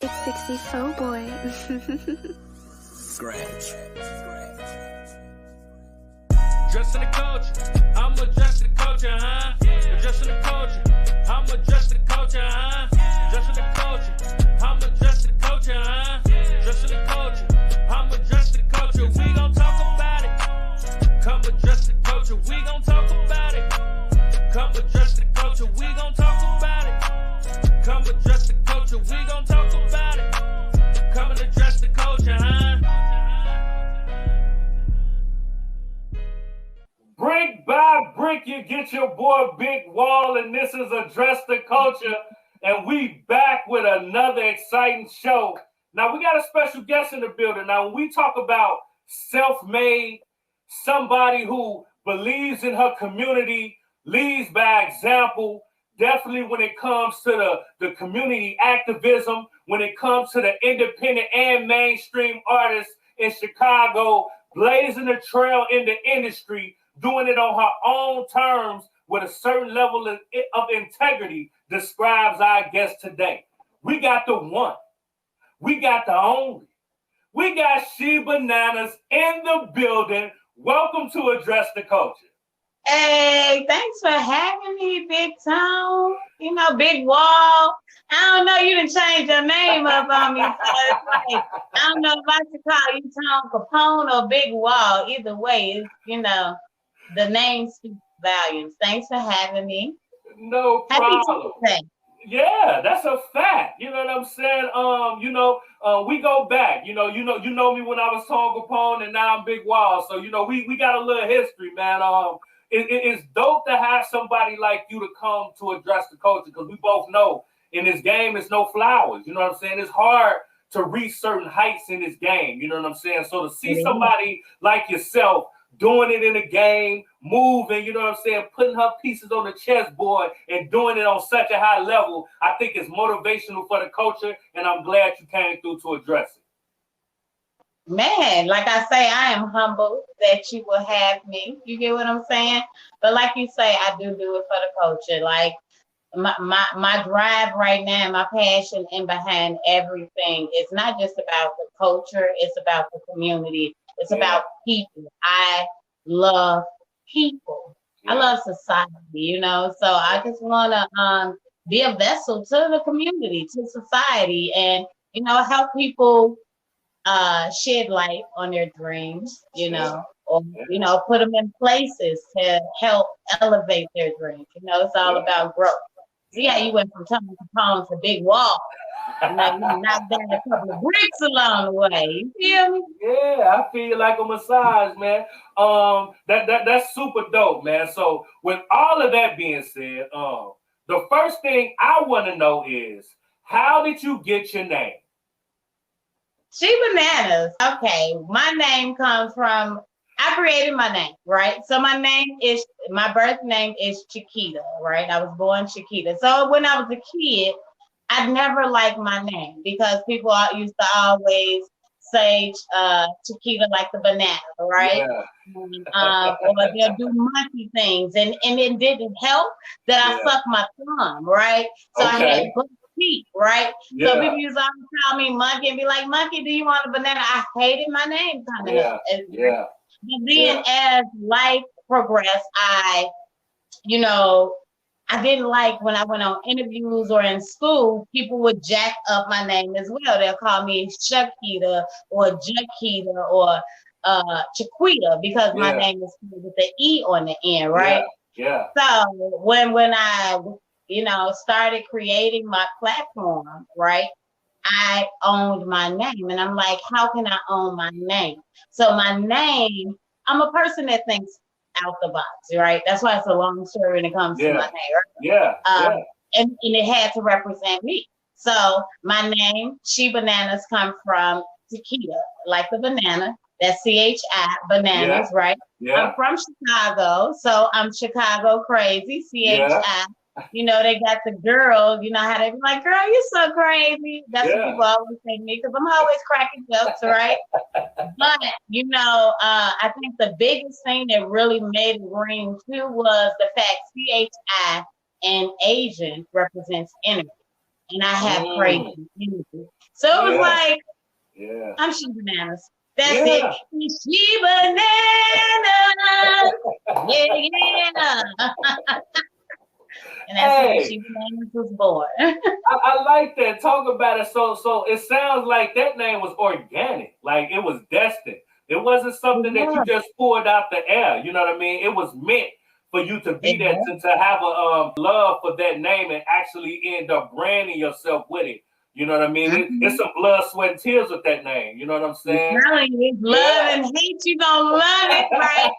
It's 64 boy. Scratch. Dressing the culture, I'm adjusting the culture, huh? Adjusting the culture, I'm adjusting the culture, huh? Adjusting the culture, I'm adjusting the culture, huh? Adjusting the culture, I'm adjusting the culture. We gon' talk about it. Come adjust the culture, we gon' talk about it. Come adjust the culture, we gon' talk about it. Come adjust the culture, we gon' talk about it. Come and adjust the culture, huh? Brick by brick, you get your boy Big Wall, and this is Address the Culture, and we back with another exciting show. Now, we got a special guest in the building. Now, when we talk about self-made, somebody who believes in her community, leads by example, definitely when it comes to the community activism, when it comes to the independent and mainstream artists in Chicago, blazing the trail in the industry, doing it on her own terms with a certain level of integrity, describes our guest today. We got the one. We got the only. We got She Bananas in the building. Welcome to Address the Culture. Hey, thanks for having me, Big Tone. You know, Big Wall. I don't know, you done changed your name up on me. So it's like, I don't know if I should call you Tone Capone or Big Wall. Either way, it's, you know, the name speaks volumes. Thanks for having me. No problem. Yeah, that's a fact. You know what I'm saying? We go back. You know me when I was Tone Capone, and now I'm Big Wall. So we got a little history, man. It's dope to have somebody like you to come to address the culture, because we both know in this game it's no flowers. You know what I'm saying? It's hard to reach certain heights in this game. You know what I'm saying? So to see somebody like yourself doing it in a game, moving, you know what I'm saying, putting her pieces on the chessboard and doing it on such a high level, I think it's motivational for the culture, and I'm glad you came through to address it. Man, like I say, I am humbled that you will have me. You get what I'm saying? But like you say, I do it for the culture. Like my drive right now, my passion in behind everything, it's not just about the culture, it's about the community. It's about people. I love people. I love society, you know. So I just want to be a vessel to the community, to society, and, you know, help people shed light on their dreams, you know, or, you know, put them in places to help elevate their dreams. You know, it's all about growth. So yeah, you went from Tone Capone to Big Wall. You know, you knocked down a couple of bricks along the way. You feel me? Yeah, I feel like a massage, man. That's super dope, man. So with all of that being said, the first thing I want to know is, how did you get your name? She Bananas. Okay, my name comes from, I created my name, right? So my birth name is Chiquita, right? I was born Chiquita. So when I was a kid, I never liked my name because people used to always say Chiquita like the banana, right? Yeah. Or they'll do monkey things, and it didn't help that I sucked my thumb, right? So I had good teeth, right? Yeah. So people used to always call me Monkey and be like, Monkey, do you want a banana? I hated my name coming up. But then as life progressed, I didn't like when I went on interviews or in school, people would jack up my name as well. They'll call me Shakita or Jaquita or Chiquita because my name is with the E on the end, right? Yeah. So when I, started creating my platform, right, I owned my name. And I'm like, how can I own my name? So my name, I'm a person that thinks out the box, right? That's why it's a long story when it comes to my name, right? And it had to represent me. So my name, She Bananas, come from Chiquita, like the banana. That's CHI, bananas, right? Yeah. I'm from Chicago, so I'm Chicago crazy, CHI. Yeah. You know, they got the girl, you know how they be like, girl, you're so crazy. That's what people always say to me, because I'm always cracking jokes, right? But, I think the biggest thing that really made it ring too was the fact CHI and Asian represents energy. and I have crazy energy. So it was like, I'm She Bananas. That's it. She Bananas. Yeah. And that's when She Bananas was born. I like that. Talk about it. So it sounds like that name was organic. Like it was destined. It wasn't something that you just pulled out the air. You know what I mean? It was meant for you to be there, to have a love for that name and actually end up branding yourself with it. You know what I mean? It's some blood, sweat, and tears with that name. You know what I'm saying? Love and hate, you gonna love it, right?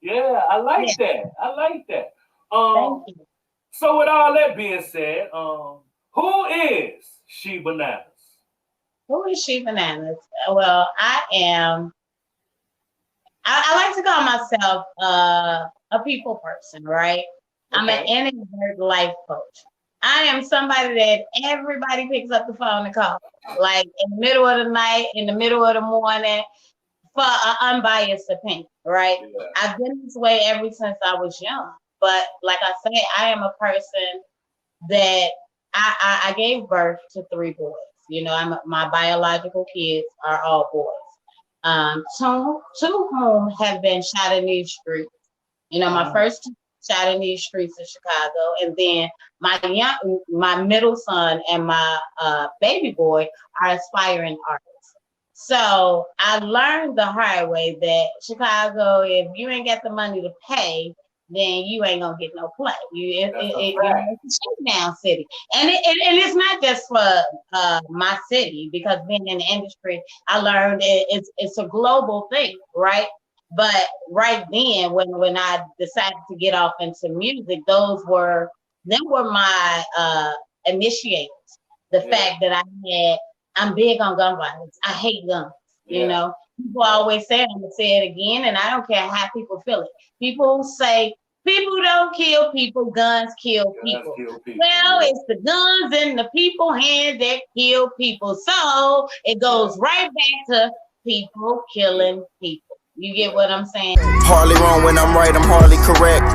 Yeah, I like that. I like that. Thank you. So with all that being said, who is She Bananas? Who is She Bananas? Well, I like to call myself a people person, right? I'm an introvert life coach. I am somebody that everybody picks up the phone and calls, like in the middle of the night, in the middle of the morning, for an unbiased opinion, right? Yeah. I've been this way ever since I was young. But like I say, I am a person that I gave birth to 3 boys. You know, my biological kids are all boys. Two whom have been shot in these streets. You know, my first two shot in these streets of Chicago, and then my middle son and my baby boy are aspiring artists. So I learned the hard way that Chicago, if you ain't got the money to pay, then you ain't gonna get no play. It's a shakedown city, and it's not just for my city, because being in the industry, I learned it's a global thing, right? But right then, when I decided to get off into music, them were my initiators. The fact that I'm big on gun violence. I hate guns. You know, people always say, I'm gonna say it again, and I don't care how people feel it. People say, people don't kill people, guns kill people. Well, it's the guns in the people hands that kill people. So it goes right back to people killing people. You get what I'm saying? Hardly wrong when I'm right, I'm hardly correct.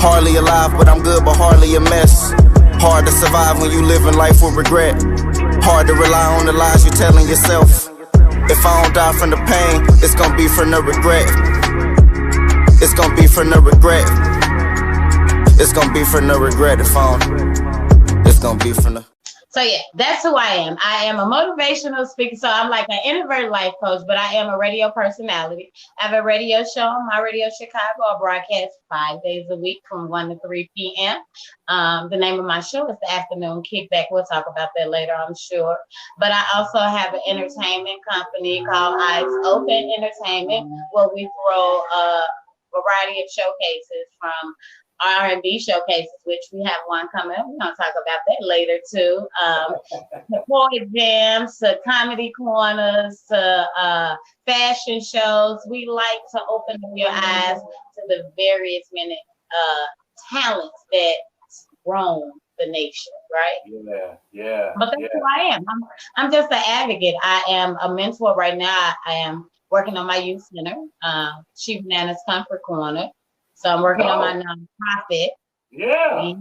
Hardly alive, but I'm good, but hardly a mess. Hard to survive when you live in life with regret. Hard to rely on the lies you're telling yourself. If I don't die from the pain, it's gonna be from the regret. It's gonna be from the regret. It's gonna be from the regret if I don't. It's gonna be from the. So yeah, that's who I am. I am a motivational speaker. So I'm like an introvert life coach, but I am a radio personality. I have a radio show on my radio Chicago. I broadcast 5 days a week from 1 to 3 p.m. The name of my show is The Afternoon Kickback. We'll talk about that later, I'm sure. But I also have an entertainment company called Eyes Open Entertainment, where we throw a variety of showcases, from R&B showcases, which we have one coming up. We're going to talk about that later too. To poetry jams, to comedy corners, to fashion shows. We like to open up your eyes to the various many talents that roam the nation, right? Yeah. But that's who I am. I'm just an advocate. I am a mentor right now. I am working on my youth center, She Bananas Comfort Corner. So I'm working on my nonprofit. Yeah.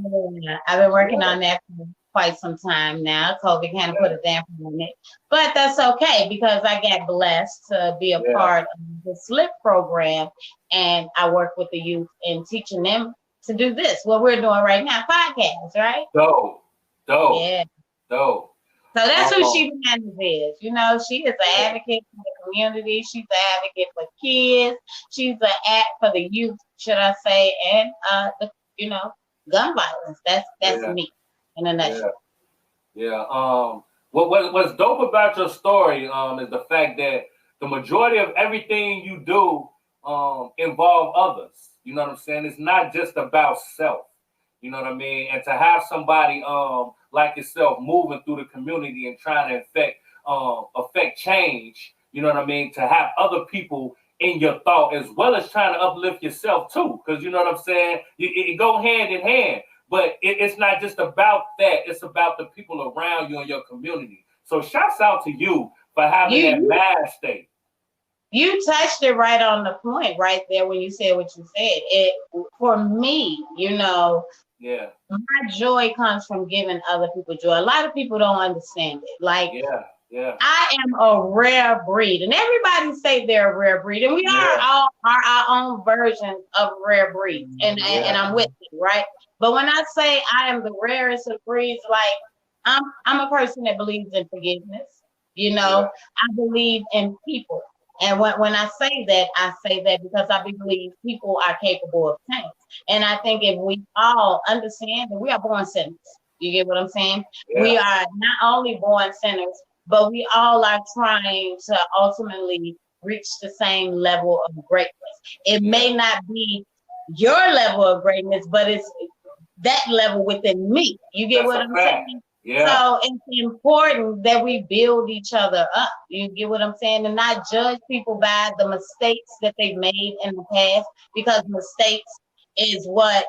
I've been working on that for quite some time now. COVID kind of put a damper on it. But that's okay, because I got blessed to be a part of the SLIP program. And I work with the youth in teaching them to do this, what we're doing right now, podcasts, right? Dope. Yeah. Dope. So that's who She Bananas is. You know, she is an advocate for the community. She's an advocate for kids. She's an act for the youth, should I say, and gun violence. That's me in a nutshell. Yeah. What's dope about your story is the fact that the majority of everything you do involve others. You know what I'm saying? It's not just about self. You know what I mean? And to have somebody like yourself moving through the community and trying to affect change, you know what I mean? To have other people in your thought, as well as trying to uplift yourself too, because you know what I'm saying? It go hand in hand. But it's not just about that. It's about the people around you and your community. So shouts out to you for having that mind state. You touched it right on the point right there when you said what you said. For me, Yeah. My joy comes from giving other people joy. A lot of people don't understand it. Like, Yeah. I am a rare breed, and everybody say they're a rare breed, and we are our own versions of rare breeds. And I'm with you, right? But when I say I am the rarest of breeds, like I'm a person that believes in forgiveness. You know, I believe in people. And when I say that because I believe people are capable of change. And I think if we all understand that we are born sinners, you get what I'm saying? Yeah. We are not only born sinners, but we all are trying to ultimately reach the same level of greatness. It may not be your level of greatness, but it's that level within me. You get what I'm saying? Yeah. So it's important that we build each other up. You get what I'm saying? And not judge people by the mistakes that they've made in the past, because mistakes is what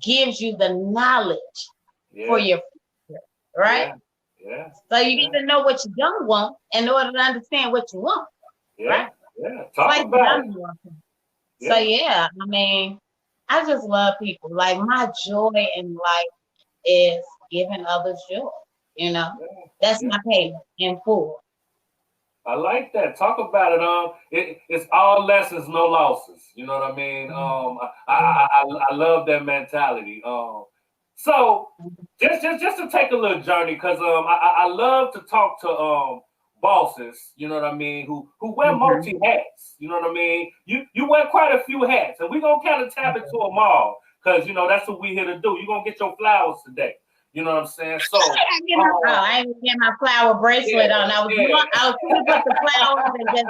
gives you the knowledge for your future, right? Yeah. So you need to know what you don't want in order to understand what you want, right? Yeah. Talk about it. So I mean, I just love people. Like, my joy in life is giving others joy. You know, that's my payment in full. I like that. Talk about it. It's all lessons, no losses. You know what I mean? I love that mentality. So just to take a little journey, because I love to talk to bosses. You know what I mean? Who wear multi hats. You know what I mean? You wear quite a few hats, and we're gonna kind of tap into them all, because that's what we're here to do. You're gonna get your flowers today. You know what I'm saying? So I ain't get my flower bracelet on. I was gonna put the flowers and just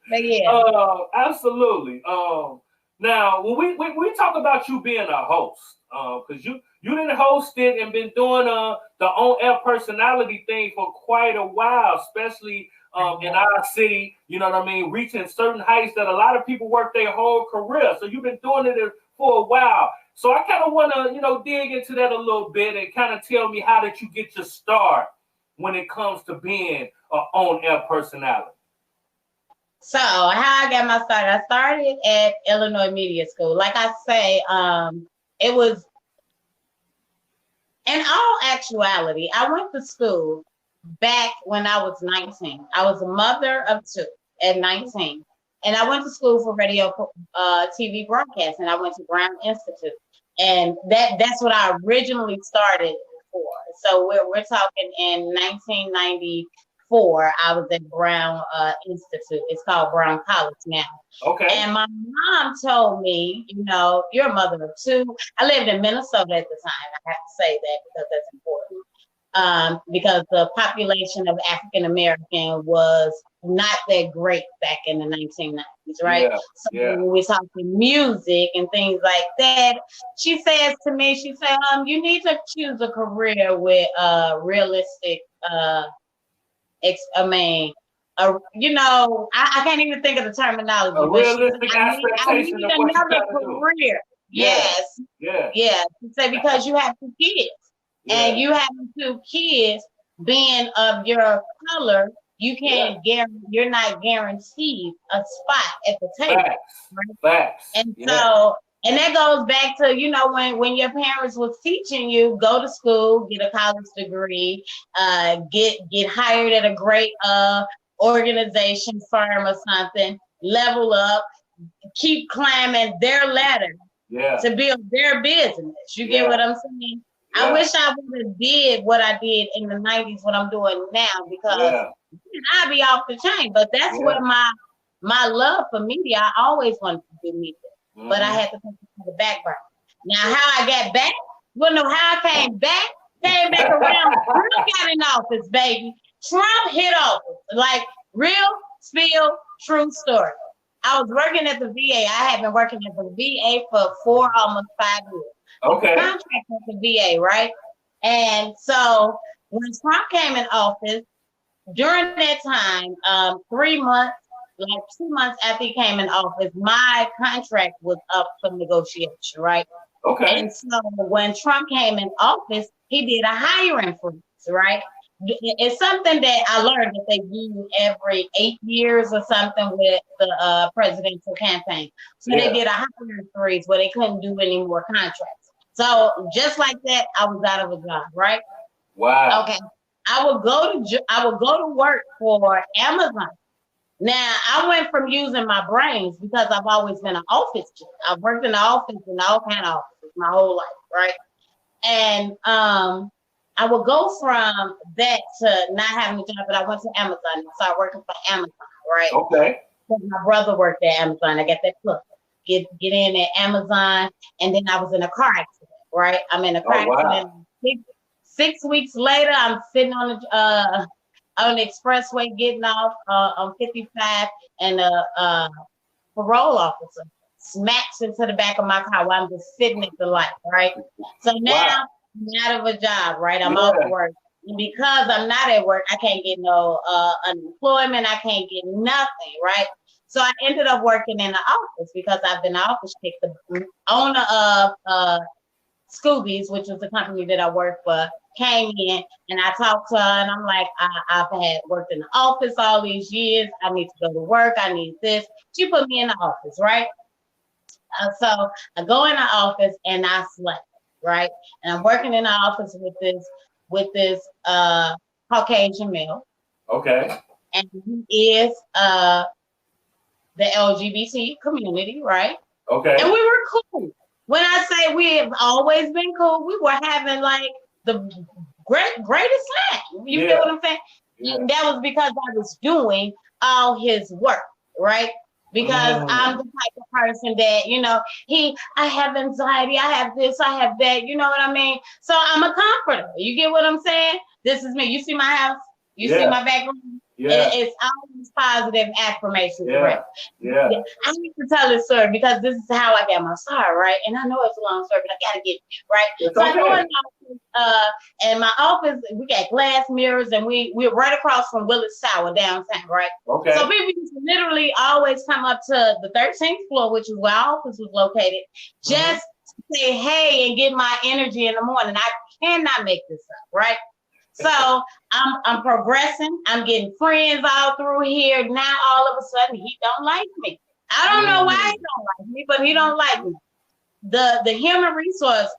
playing, But absolutely. Now when we talk about you being a host, because you didn't host it and been doing the on air personality thing for quite a while, especially in our city. You know what I mean? Reaching certain heights that a lot of people work their whole career. So you've been doing it for a while. So I kind of want to, dig into that a little bit and kind of tell me, how did you get your start when it comes to being an on-air personality? So how I got my start, I started at Illinois Media School. Like I say, it was, in all actuality, I went to school back when I was 19. I was a mother of two at 19. And I went to school for radio, TV broadcasting. I went to Brown Institute. And that's what I originally started for. So we're talking in 1994, I was at Brown Institute. It's called Brown College now. Okay. And my mom told me, you're a mother of two. I lived in Minnesota at the time. I have to say that because that's important. Because the population of African American was not that great back in the 1990s, right? So when we're talking music and things like that, she says to me, you need to choose a career with realistic, I can't even think of the terminology. A realistic expectation of what you gotta career. Do. Yes. She said, because you have two kids. And you having two kids being of your color, you can't you're not guaranteed a spot at the table. Facts. And so, and that goes back to, when your parents was teaching you, go to school, get a college degree, get hired at a great organization, firm or something, level up, keep climbing their ladder to build their business. You get what I'm saying? I wish I would have did what I did in the 90s, what I'm doing now, because I'd be off the chain. But that's what my love for media, I always wanted to do media. But I had to put it to the back burner. Now, how I got back, you wanna know how I came back? Came back around, Trump got in office, baby. Trump hit office. Like, real, spill, true story. I was working at the VA. I had been working at the VA for almost 5 years. Okay. Contract with the VA, right? And so when Trump came in office, during that time, 3 months, like 2 months after he came in office, my contract was up for negotiation, right? Okay. And so when Trump came in office, he did a hiring freeze, right? it's something that I learned that they do every 8 years or something with the presidential campaign. So they did a hiring freeze where they couldn't do any more contracts. So just like that, I was out of a job, right? Wow. Okay. I would go to work for Amazon. Now I went from using my brains because I've always been an office kid. I've worked in the office in all kind of offices my whole life, right? And I would go from that to not having a job, but I went to Amazon and started working for Amazon, right? Okay. Because my brother worked at Amazon. I got that plug. Get in at Amazon, and then I was in a car accident, right? I'm in a car accident. Six weeks later, I'm sitting on the expressway getting off on 55, and a parole officer smacks into the back of my car while I'm just sitting at the light, right? So now I'm out of a job, right? I'm off work. And because I'm not at work, I can't get no unemployment. I can't get nothing, right? So I ended up working in the office because I've been office picked. The owner of Scooby's, which was the company that I worked for, came in and I talked to her and I'm like, I've had worked in the office all these years. I need to go to work. I need this. She put me in the office, right? So I go in the office and I slept, right? And I'm working in the office with this Caucasian male. Okay. And he is the LGBT community, right? Okay. And we were cool. When I say we have always been cool, we were having like the greatest time. You get what I'm saying? Yeah. And that was because I was doing all his work, right? Because I'm the type of person that, I have anxiety, I have this, I have that, you know what I mean? So I'm a comforter. You get what I'm saying? This is me. You see my house? You see my background? Yeah. It's always positive affirmations. Right? Yeah. I need to tell this story because this is how I got my start, right? And I know it's a long story, but I gotta get it, right? It's so I go in the office, and my office, we got glass mirrors, and we're right across from Willis Tower downtown, right? Okay. So people used to literally always come up to the 13th floor, which is where our office was located, just to say hey and get my energy in the morning. I cannot make this up, right? So I'm progressing. I'm getting friends all through here. Now all of a sudden he don't like me. I don't know why he don't like me, but he don't like me. The human resource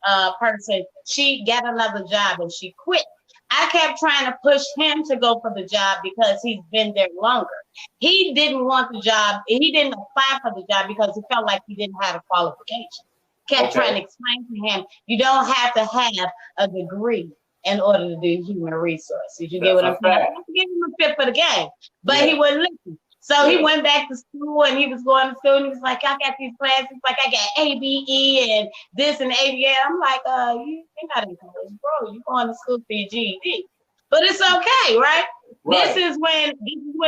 person, she got another job and she quit. I kept trying to push him to go for the job because he's been there longer. He didn't want the job. He didn't apply for the job because he felt like he didn't have a qualification. Kept trying to explain to him, you don't have to have a degree in order to do human resources. You get what I'm saying? I have to give him a fit for the game, but he wouldn't listen. So he went back to school and he was going to school and he was like, I got these classes, like I got ABE and this and ABA. I'm like, you're not in college, bro. You're going to school for your GED. But it's okay, right? This is when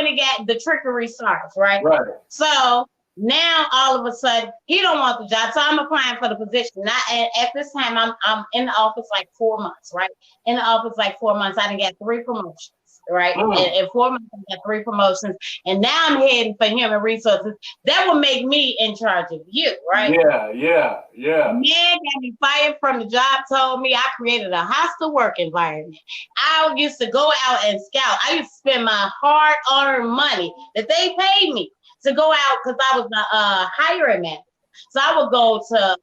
it got the trickery starts, right? Right. So now all of a sudden he don't want the job, so I'm applying for the position. At this time I'm in the office like 4 months, right? In the office like 4 months, I done got 3 promotions, right? In 4 months I got 3 promotions, and now I'm heading for human resources. That will make me in charge of you, right? Yeah. Man got me fired from the job. Told me I created a hostile work environment. I used to go out and scout. I used to spend my hard-earned money that they paid me to go out because I was a hiring manager. So I would go to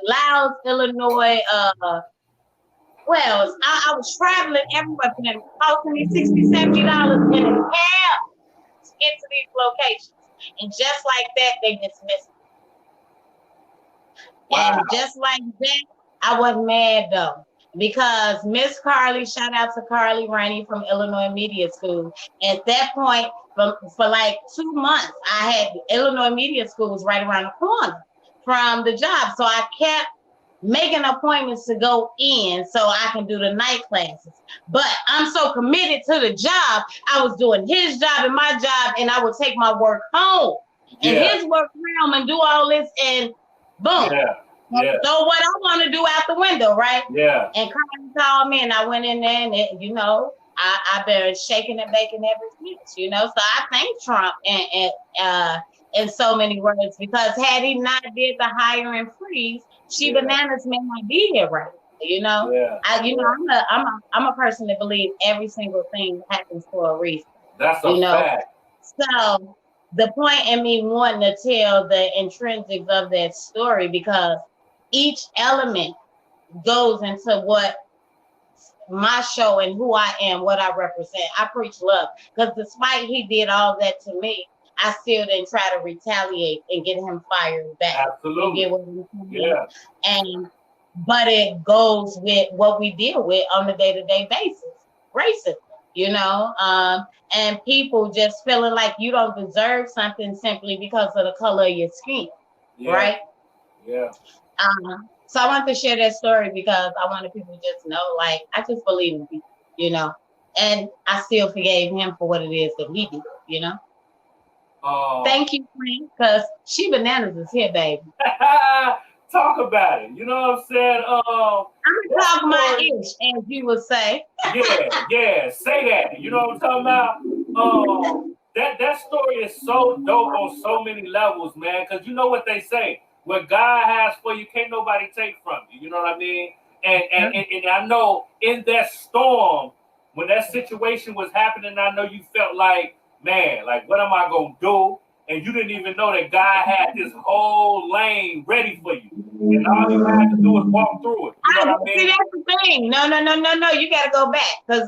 Laos, Illinois. I was traveling everywhere for them, costing me $60, $70 in a cab to get to these locations. And just like that, they dismissed me. Wow. And just like that, I wasn't mad though. Because Miss Carly, shout out to Carly Rainey from Illinois Media School. At that point, for like 2 months, I had Illinois Media School was right around the corner from the job. So I kept making appointments to go in so I can do the night classes. But I'm so committed to the job, I was doing his job and my job, and I would take my work home and his work home and do all this, and boom. So what I want to do out the window, right? Yeah. And Carly called me and I went in there and I've been shaking and baking ever since, So I thank Trump and in so many words, because had he not did the hiring freeze, She Bananas may not be here right. You know, Yeah. I'm a person that believes every single thing happens for a reason. That's a You know, fact. so the point in me wanting to tell the intrinsics of that story, because each element goes into what my show and who I am, what I represent. I preach love, because despite he did all that to me, I still didn't try to retaliate and get him fired back. You Absolutely. get what I'm saying? Yeah. And but it goes with what we deal with on a day-to-day basis, racism. You know, and people just feeling like you don't deserve something simply because of the color of your skin, Yeah. right? Yeah. So I want to share that story because I wanted people to just know, like, I just believe in people, you know, and I still forgave him for what it is that he did, you know. Thank you, friend, because she bananas is here, baby. Talk about it. You know what I'm saying? I'm gonna talk my ish, as you would say. Yeah, say that. You know what I'm talking about? That story is so dope on so many levels, man. Because you know what they say: what God has for you, can't nobody take from you. You know what I mean? And I know in that storm, when that situation was happening, I know you felt like, man, like what am I gonna do? And you didn't even know that God had this whole lane ready for you. And all you had to do is walk through it. You know what I mean? See, that's the thing. No. You got to go back, because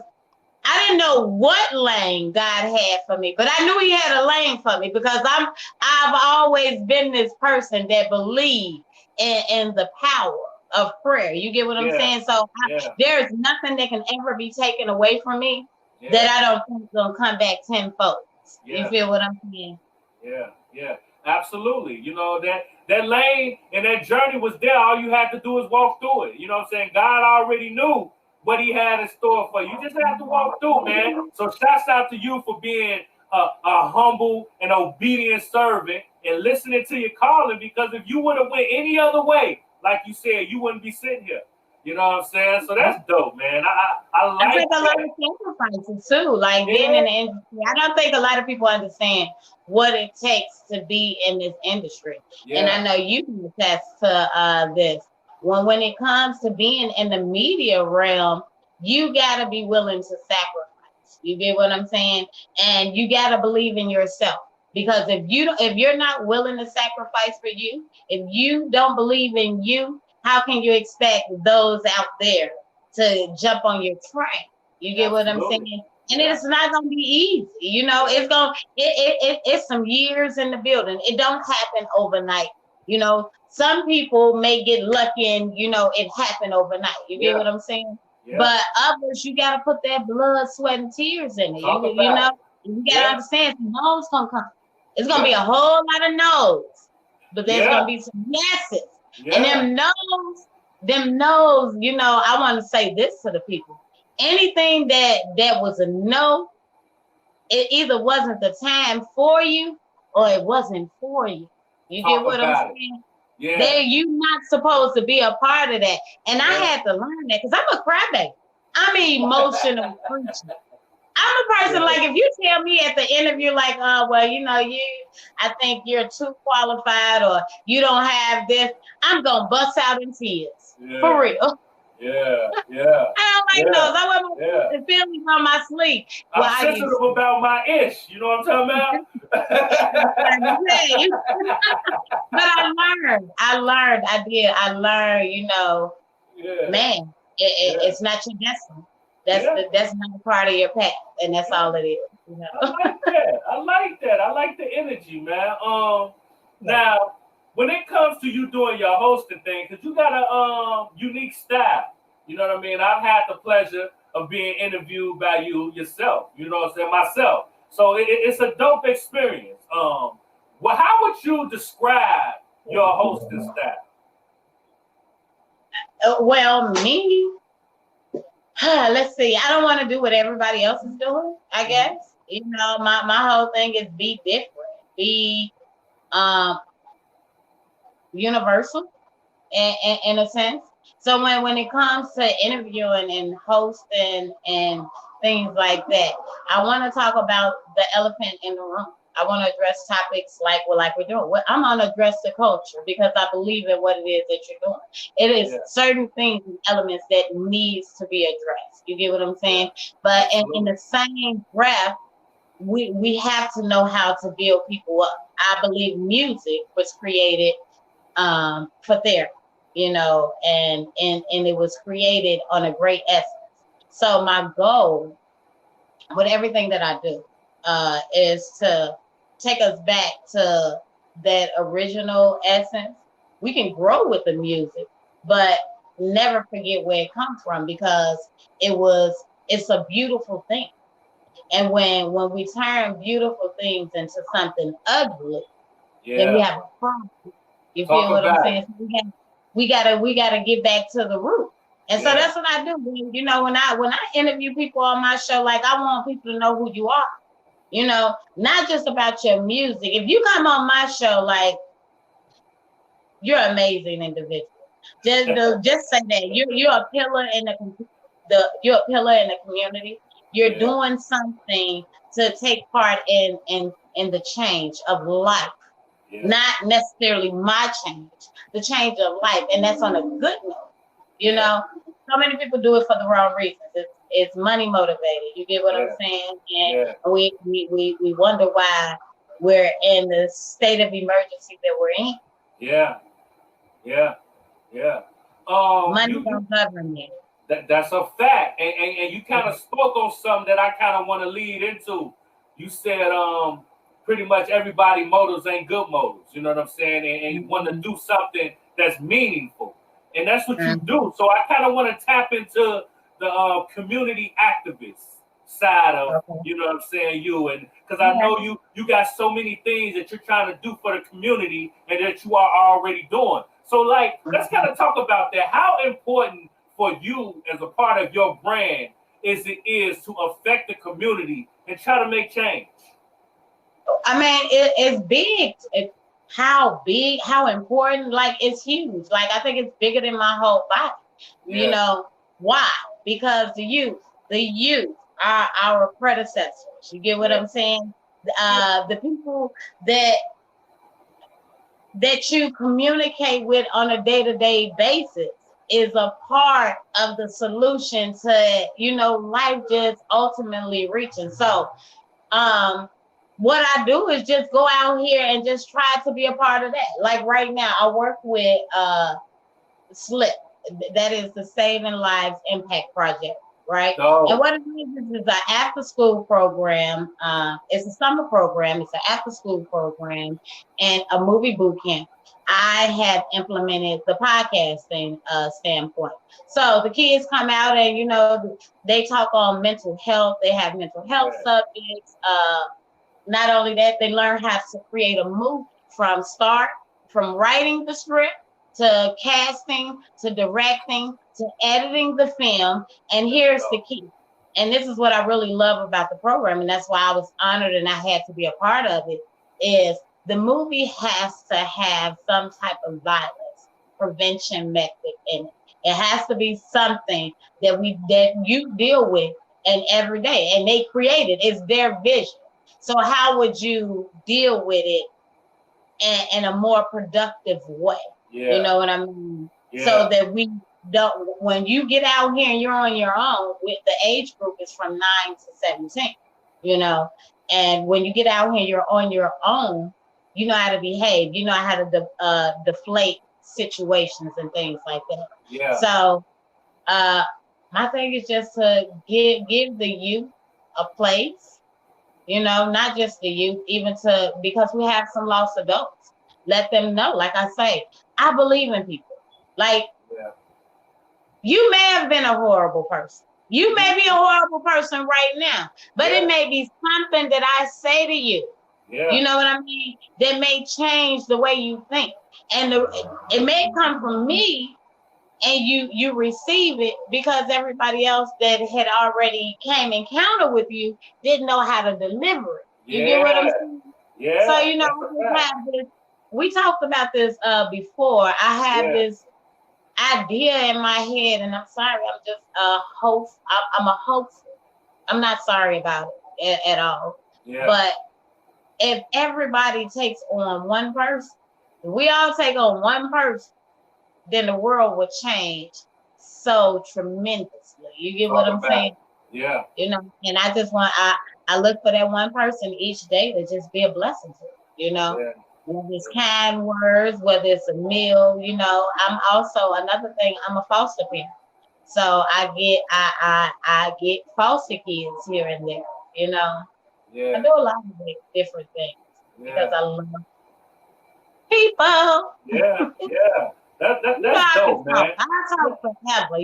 I didn't know what lane God had for me, but I knew He had a lane for me, because I've always been this person that believed in the power of prayer. You get what I'm saying? So there's nothing that can ever be taken away from me that I don't think is gonna come back tenfold. You feel what I'm saying? Yeah, absolutely. You know, that lane and that journey was there. All you had to do is walk through it. You know what I'm saying? God already knew what He had in store for you. You just have to walk through, man. So shouts out to you for being a humble and obedient servant and listening to your calling, because if you would have went any other way, like you said, you wouldn't be sitting here. You know what I'm saying? So that's dope, man. I like I take a lot that. of sacrifices too, like being in the industry. I don't think a lot of people understand what it takes to be in this industry. And I know you can attest to this. When it comes to being in the media realm, you gotta be willing to sacrifice. You get what I'm saying? And you gotta believe in yourself. Because if you're not willing to sacrifice for you, if you don't believe in you, how can you expect those out there to jump on your train? You get what I'm saying? And it's not gonna be easy. You know, it's some years in the building. It don't happen overnight. You know, some people may get lucky and it happened overnight. You get what I'm saying? But others, you gotta put that blood, sweat, and tears in it. You gotta understand some no's gonna come. It's gonna be a whole lot of no's, but there's gonna be some yeses. And them knows, I want to say this to the people. Anything that was a no, it either wasn't the time for you or it wasn't for you. You get what I'm saying? You're not supposed to be a part of that. And I had to learn that, because I'm a crybaby. I'm an emotional creature. I'm a person, like, if you tell me at the interview, like, well, I think you're too qualified, or you don't have this, I'm going to bust out in tears. For real. Yeah. I don't like those. I want my feelings on my sleeve. I'm sensitive about my ish. You know what I'm talking about? But I learned, man, it's not your destiny. That's not a part of your path, and that's all it is. I like that. I like the energy, man. Now, when it comes to you doing your hosting thing, because you got a unique style. You know what I mean? I've had the pleasure of being interviewed by you yourself. You know what I'm saying? Myself. So it's a dope experience. How would you describe your hosting style? Well, me. Let's see. I don't want to do what everybody else is doing, I guess. My whole thing is be different, be universal in a sense. So when it comes to interviewing and hosting and things like that, I want to talk about the elephant in the room. I want to address topics like we're doing. I'm gonna address the culture because I believe in what it is that you're doing. It is certain things and elements that needs to be addressed. You get what I'm saying? But in the same breath, we have to know how to build people up. I believe music was created for therapy, you know, and it was created on a great essence. So my goal with everything that I do is to take us back to that original essence. We can grow with the music, but never forget where it comes from because it's a beautiful thing. And when we turn beautiful things into something ugly, then we have a problem. You feel what I'm saying? So we gotta get back to the root. And so that's what I do. You know, when I interview people on my show, like I want people to know who you are. You know, not just about your music. If you come on my show, like you're an amazing individual. Just say that you're a pillar in you're a pillar in the community. You're doing something to take part in the change of life. Not necessarily my change, the change of life, and that's on a good note. You know, so many people do it for the wrong reasons. It's money motivated. You get what I'm saying? And we wonder why we're in the state of emergency that we're in. Money don't govern it. That's a fact, and you kind of spoke on something that I kind of want to lead into. You said pretty much everybody motives ain't good motives. You know what I'm saying? And you want to do something that's meaningful, and that's what you do. So I kind of want to tap into the community activist side of you know what I'm saying, you, and because I know you got so many things that you're trying to do for the community and that you are already doing. So like let's kind of talk about that. How important for you as a part of your brand is to affect the community and try to make change? I mean, it's big. How big, how important, like it's huge. Like I think it's bigger than my whole body. You know, why? Because the youth are our predecessors. You get what I'm saying? The people that you communicate with on a day-to-day basis is a part of the solution to, you know, life just ultimately reaching. So, what I do is just go out here and just try to be a part of that. Like right now, I work with SLIP. That is the Saving Lives Impact Project, right? Oh. And what it is an after-school program. It's a summer program. It's an after-school program and a movie boot camp. I have implemented the podcasting standpoint. So the kids come out and, you know, they talk on mental health. They have mental health subjects. Not only that, they learn how to create a movie from writing the script to casting, to directing, to editing the film. And here's the key. And this is what I really love about the program. And that's why I was honored and I had to be a part of it, is the movie has to have some type of violence prevention method in it. It has to be something that you deal with and every day. And they create it. It's their vision. So how would you deal with it in a more productive way? You know what I mean? So that we don't, when you get out here and you're on your own, with the age group is from 9 to 17, you know, and when you get out here, you're on your own, you know how to behave, you know how to deflate situations and things like that. So my thing is just to give the youth a place. You know, not just the youth, because we have some lost adults. Let them know, like I say, I believe in people. Like, you may have been a horrible person. You may be a horrible person right now, but it may be something that I say to you. You know what I mean? That may change the way you think. And it may come from me, and you receive it because everybody else that had already came encounter with you didn't know how to deliver it. You get what I'm saying? So, you know, we talked about this before. I have this idea in my head, and I'm sorry, I'm just a host. I'm a hoaxer. I'm not sorry about it at all. But if everybody takes on one person, if we all take on one person, then the world would change so tremendously. You get what Talk I'm about it. saying? Yeah. You know, and I just want I look for that one person each day to just be a blessing to, you know. Yeah. Whether it's kind words, whether it's a meal, you know. I'm also another thing, I'm a foster parent. So I get foster kids here and there, you know. I Yeah. do a lot of different things because Yeah. I love people. Yeah. Yeah. You know That's I can dope, man. talk. I talk forever.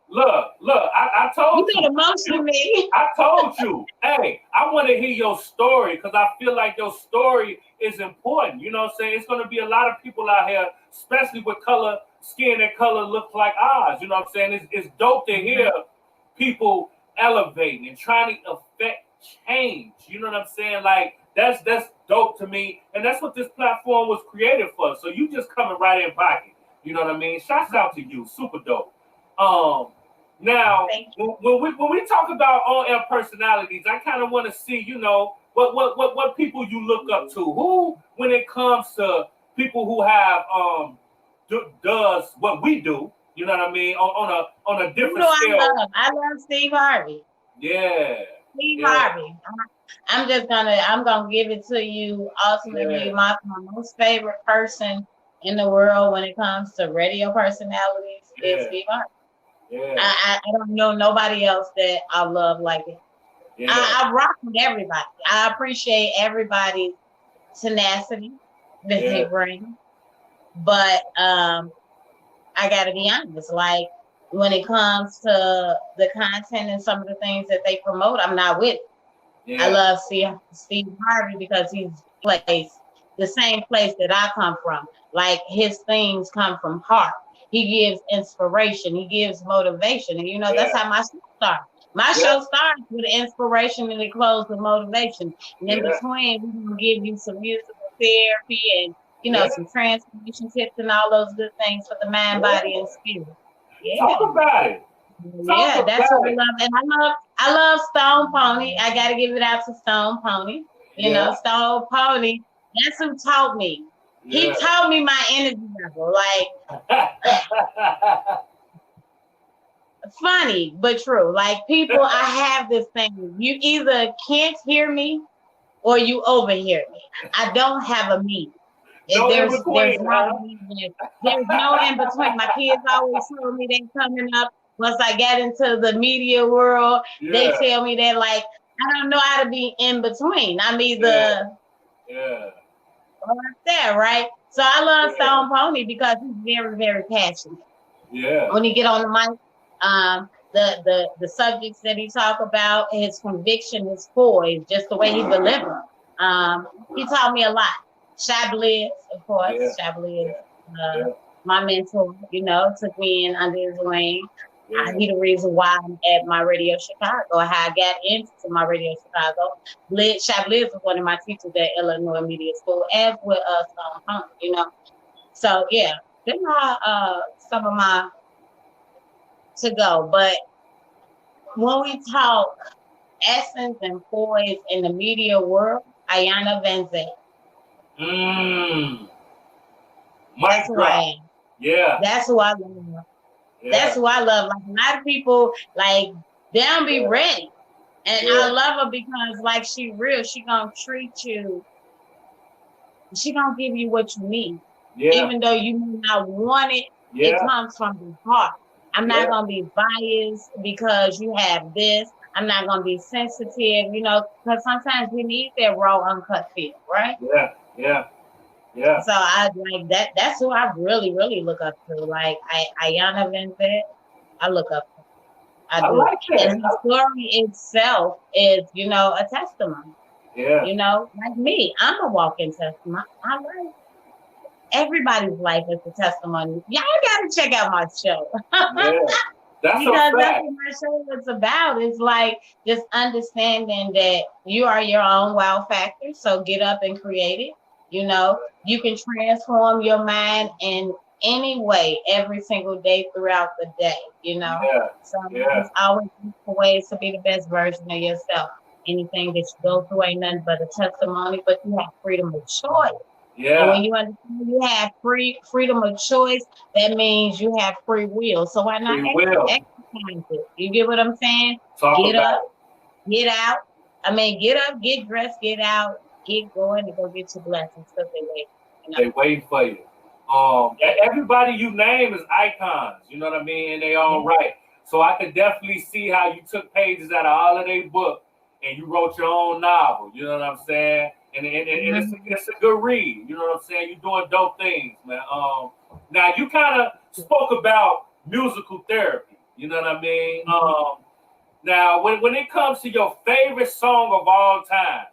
Look, I You told you. better motion me. I told you. Hey, I want to hear your story because I feel like your story is important. You know what I'm saying? It's going to be a lot of people out here, especially with color, skin and color looks like ours. You know what I'm saying? It's dope to hear people elevating and trying to affect change. You know what I'm saying? Like that's dope to me, and that's what this platform was created for. So you just coming right in pocket. You know what I mean? Shouts out to you, super dope. Now Thank you. when we talk about on-air personalities, I kind of want to see, you know, what people you look up to. Who, when it comes to people who have does what we do, you know what I mean, on a You different know scale. I love Steve Harvey. Yeah, Steve yeah, Harvey. I'm gonna give it to you. Ultimately, yeah, my most favorite person in the world when it comes to radio personalities is yeah, Steve Harvey. yeah, I don't know nobody else that I love like him. yeah, I rock with everybody. I appreciate everybody's tenacity that they yeah, bring. But I gotta be honest, like when it comes to the content and some of the things that they promote, I'm not with it. I yeah, love Steve Harvey because he's place the same place that I come from. Like his things come from heart. He gives inspiration. He gives motivation, and you know that's yeah, how my show starts. My yeah, show starts with inspiration and it closes with motivation. And in yeah, between, we're gonna give you some musical therapy and you know yeah, some transformation tips and all those good things for the mind, body, and yeah. spirit. Talk Yeah. about it. Talk Yeah, that's what about I it. love. And I love Stone Pony. I gotta give it out to Stone Pony. You know, Yeah, Stone Pony, that's who taught me. He yeah. taught me my energy level. Like funny but true. Like people, I have this thing. You either can't hear me or you overhear me. I don't have a me. No in There's between, not a huh? me. There's no in between. My kids always told me they coming up. Once I get into the media world, they Yeah, tell me that like I don't know how to be in between. I'm yeah, either yeah, right there, right? So I love yeah, Stone Pony because he's very, very passionate. yeah, When he get on the mic, the subjects that he talk about, his conviction, his poise, just the way he delivered. He taught me a lot. Shabliz, of course, yeah, Shabliz, yeah, uh, yeah, my mentor, you know, took me in under his wing. yeah. He the reason why I'm at my Radio Chicago, how I got into my Radio Chicago. Shabliz was one of my teachers at Illinois Media School, as with Stone Pony, you know. So yeah, them are some of my to go. But when we talk essence and poise in the media world, Ayana Van Zant, Mmm. that's Mic who I drop. am. Yeah, That's who I love. That's yeah, who I love. Like a lot of people, like they don't be yeah, ready. And I yeah, love her because like she real, she gonna treat you, she gonna give you what you need. yeah, Even though you may not want it, it yeah, comes from the heart. I'm not yeah, gonna be biased because you have this. I'm not gonna be sensitive, you know, because sometimes we need that raw, uncut feel, right? yeah, yeah, yeah. So I like that. That's who I really, really look up to. Like Ayana Vincent, I look up to. I I do. like that. And the story itself is, you know, a testimony. Yeah, You know, like me, I'm a walking testimony. I like everybody's life is a testimony. Y'all gotta check out my show. yeah. That's a Because that's fact. what my show is about. It's like just understanding that you are your own wow factor. So get up and create it. You know, you can transform your mind in any way every single day throughout the day, you know. Yeah, So yeah, just always look for ways to be the best version of yourself. Anything that you go through ain't nothing but a testimony, but you have freedom of choice. Yeah. And when you understand you have freedom of choice, that means you have free will. So why not exercise it? You get what I'm saying? Get up, get out. I mean, get up, get dressed, get out, get going, and go get your blessings because they wait. They wait for you. Everybody you name is icons. You know what I mean? And they all right. So I could definitely see how you took pages out of all of their book and you wrote your own novel. You know what I'm saying? And it's a good read. You know what I'm saying? You're doing dope things, man. Now you kind of spoke about musical therapy. You know what I mean? Now when it comes to your favorite song of all times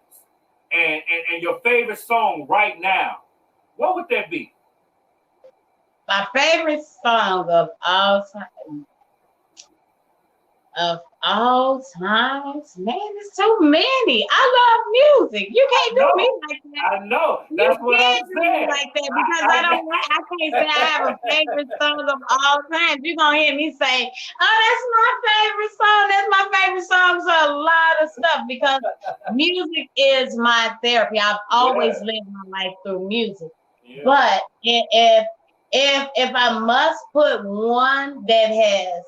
and your favorite song right now, what would that be? My favorite song of all time. Of all times, man, there's so many. I love music. You can't do me like that. I know. That's what I'm saying. Like that because I can't say I have a favorite song of all time. You're gonna hear me say, "Oh, that's my favorite song. That's my favorite song." So a lot of stuff because music is my therapy. I've always lived my life through music. Yeah. But if I must put one that has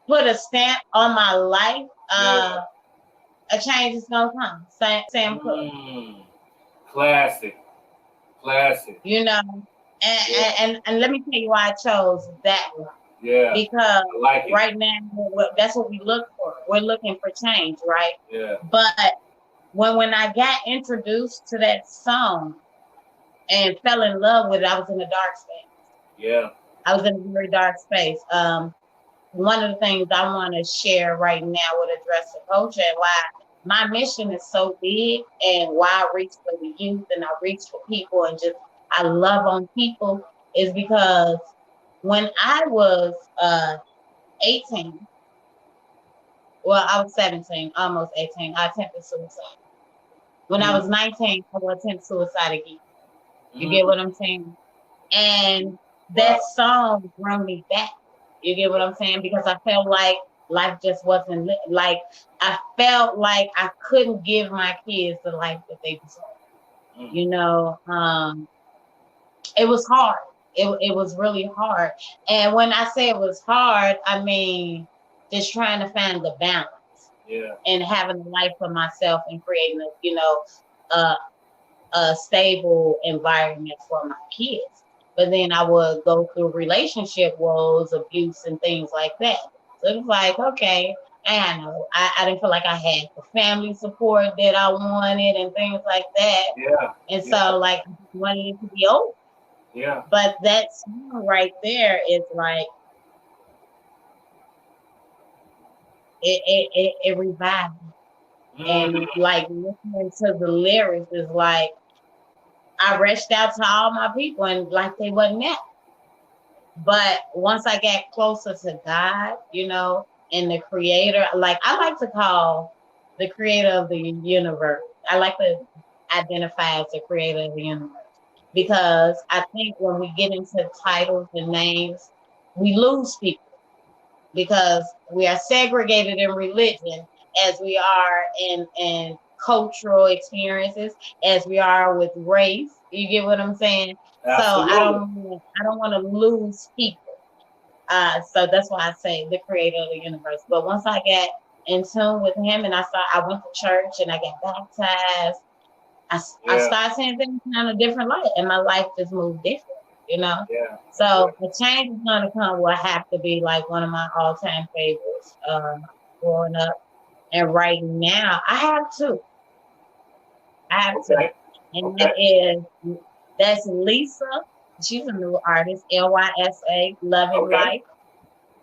put a stamp on my life, a change is gonna come. Sam Cooke. Classic. You know, and let me tell you why I chose that one. Yeah. Because right now that's what we look for. We're looking for change, right? Yeah. But when I got introduced to that song and fell in love with it, I was in a dark space. Yeah. I was in a very dark space. One of the things I want to share right now with Address the Culture and why my mission is so big and why I reach for the youth and I reach for people and just I love on people is because when I was 18, well, I was 17, almost 18, I attempted suicide. When I was 19, I would attempt suicide again. You get what I'm saying? And that song brought me back. You get what I'm saying? Because I felt like life just wasn't like I felt like I couldn't give my kids the life that they deserve. You know, it was hard. It was really hard. And when I say it was hard, I mean just trying to find the balance. Yeah. And having a life for myself and creating a stable environment for my kids. But then I would go through relationship woes, abuse, and things like that. So it was like, okay, I know. I didn't feel like I had the family support that I wanted and things like that. Yeah. And so, like, I just wanted it to be over. Yeah. But that song right there is like, it revived me. And like listening to the lyrics is like, I reached out to all my people and like they wasn't there. But once I got closer to God, you know, and the creator, like I like to call the creator of the universe. I like to identify as the creator of the universe because I think when we get into titles and names, we lose people because we are segregated in religion as we are in cultural experiences, as we are with race. You get what I'm saying? Absolutely. So I don't want to lose people. So that's why I say the creator of the universe. But once I got in tune with him and I went to church and I got baptized, I started seeing things in a different light and my life just moved different, you know? Yeah. So the change is gonna come will have to be like one of my all-time favorites growing up. And right now I have two. And that's Lisa. She's a new artist, Lysa, Loving Life.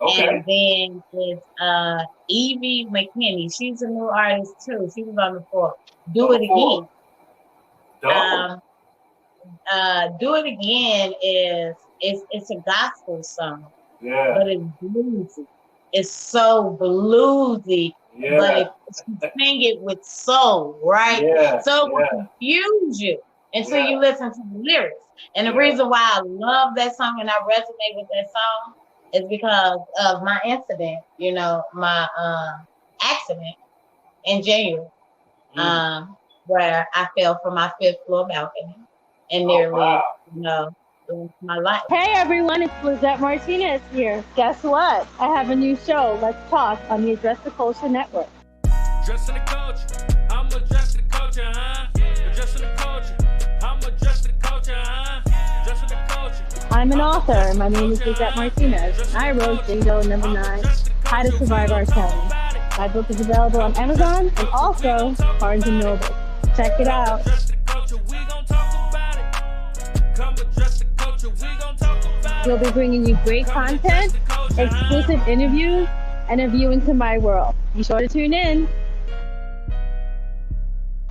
Okay. And then it's Evie McKinney. She's a new artist too. She was on the floor. Do It Again. Do It Again it's a gospel song. Yeah. But it's bluesy. It's so bluesy. Yeah. But you sing it with soul, right? Yeah. So it will confuse you until you listen to the lyrics. And the reason why I love that song and I resonate with that song is because of my incident, you know, my accident in January. where I fell from my 5th floor balcony and nearly, lost my life. Hey everyone, it's Lizette Martinez here. Guess what? I have a new show, Let's Talk, on the Address the Culture Network. Addressing the culture, I'm addressing the culture, huh? Addressing the culture, I'm addressing the culture, huh? Addressing the culture. I'm an author. My name is Lizette Martinez. I wrote Jingo No. 9, How to Survive R. Kelly. My book is available on Amazon and also Barnes & Noble. Check it out. We'll be bringing you great content, exclusive interviews, and a view into my world. Be sure to tune in.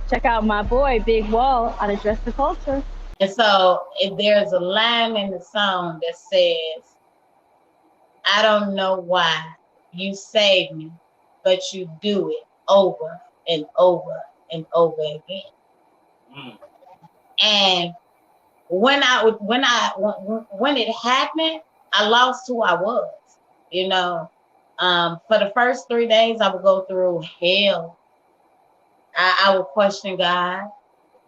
Check out my boy, Bigg Wall, on Address the Culture. And so if there's a line in the song that says, I don't know why you saved me, but you do it over and over and over again. And when it happened, I lost who I was. You know, for the first 3 days, I would go through hell. I would question God,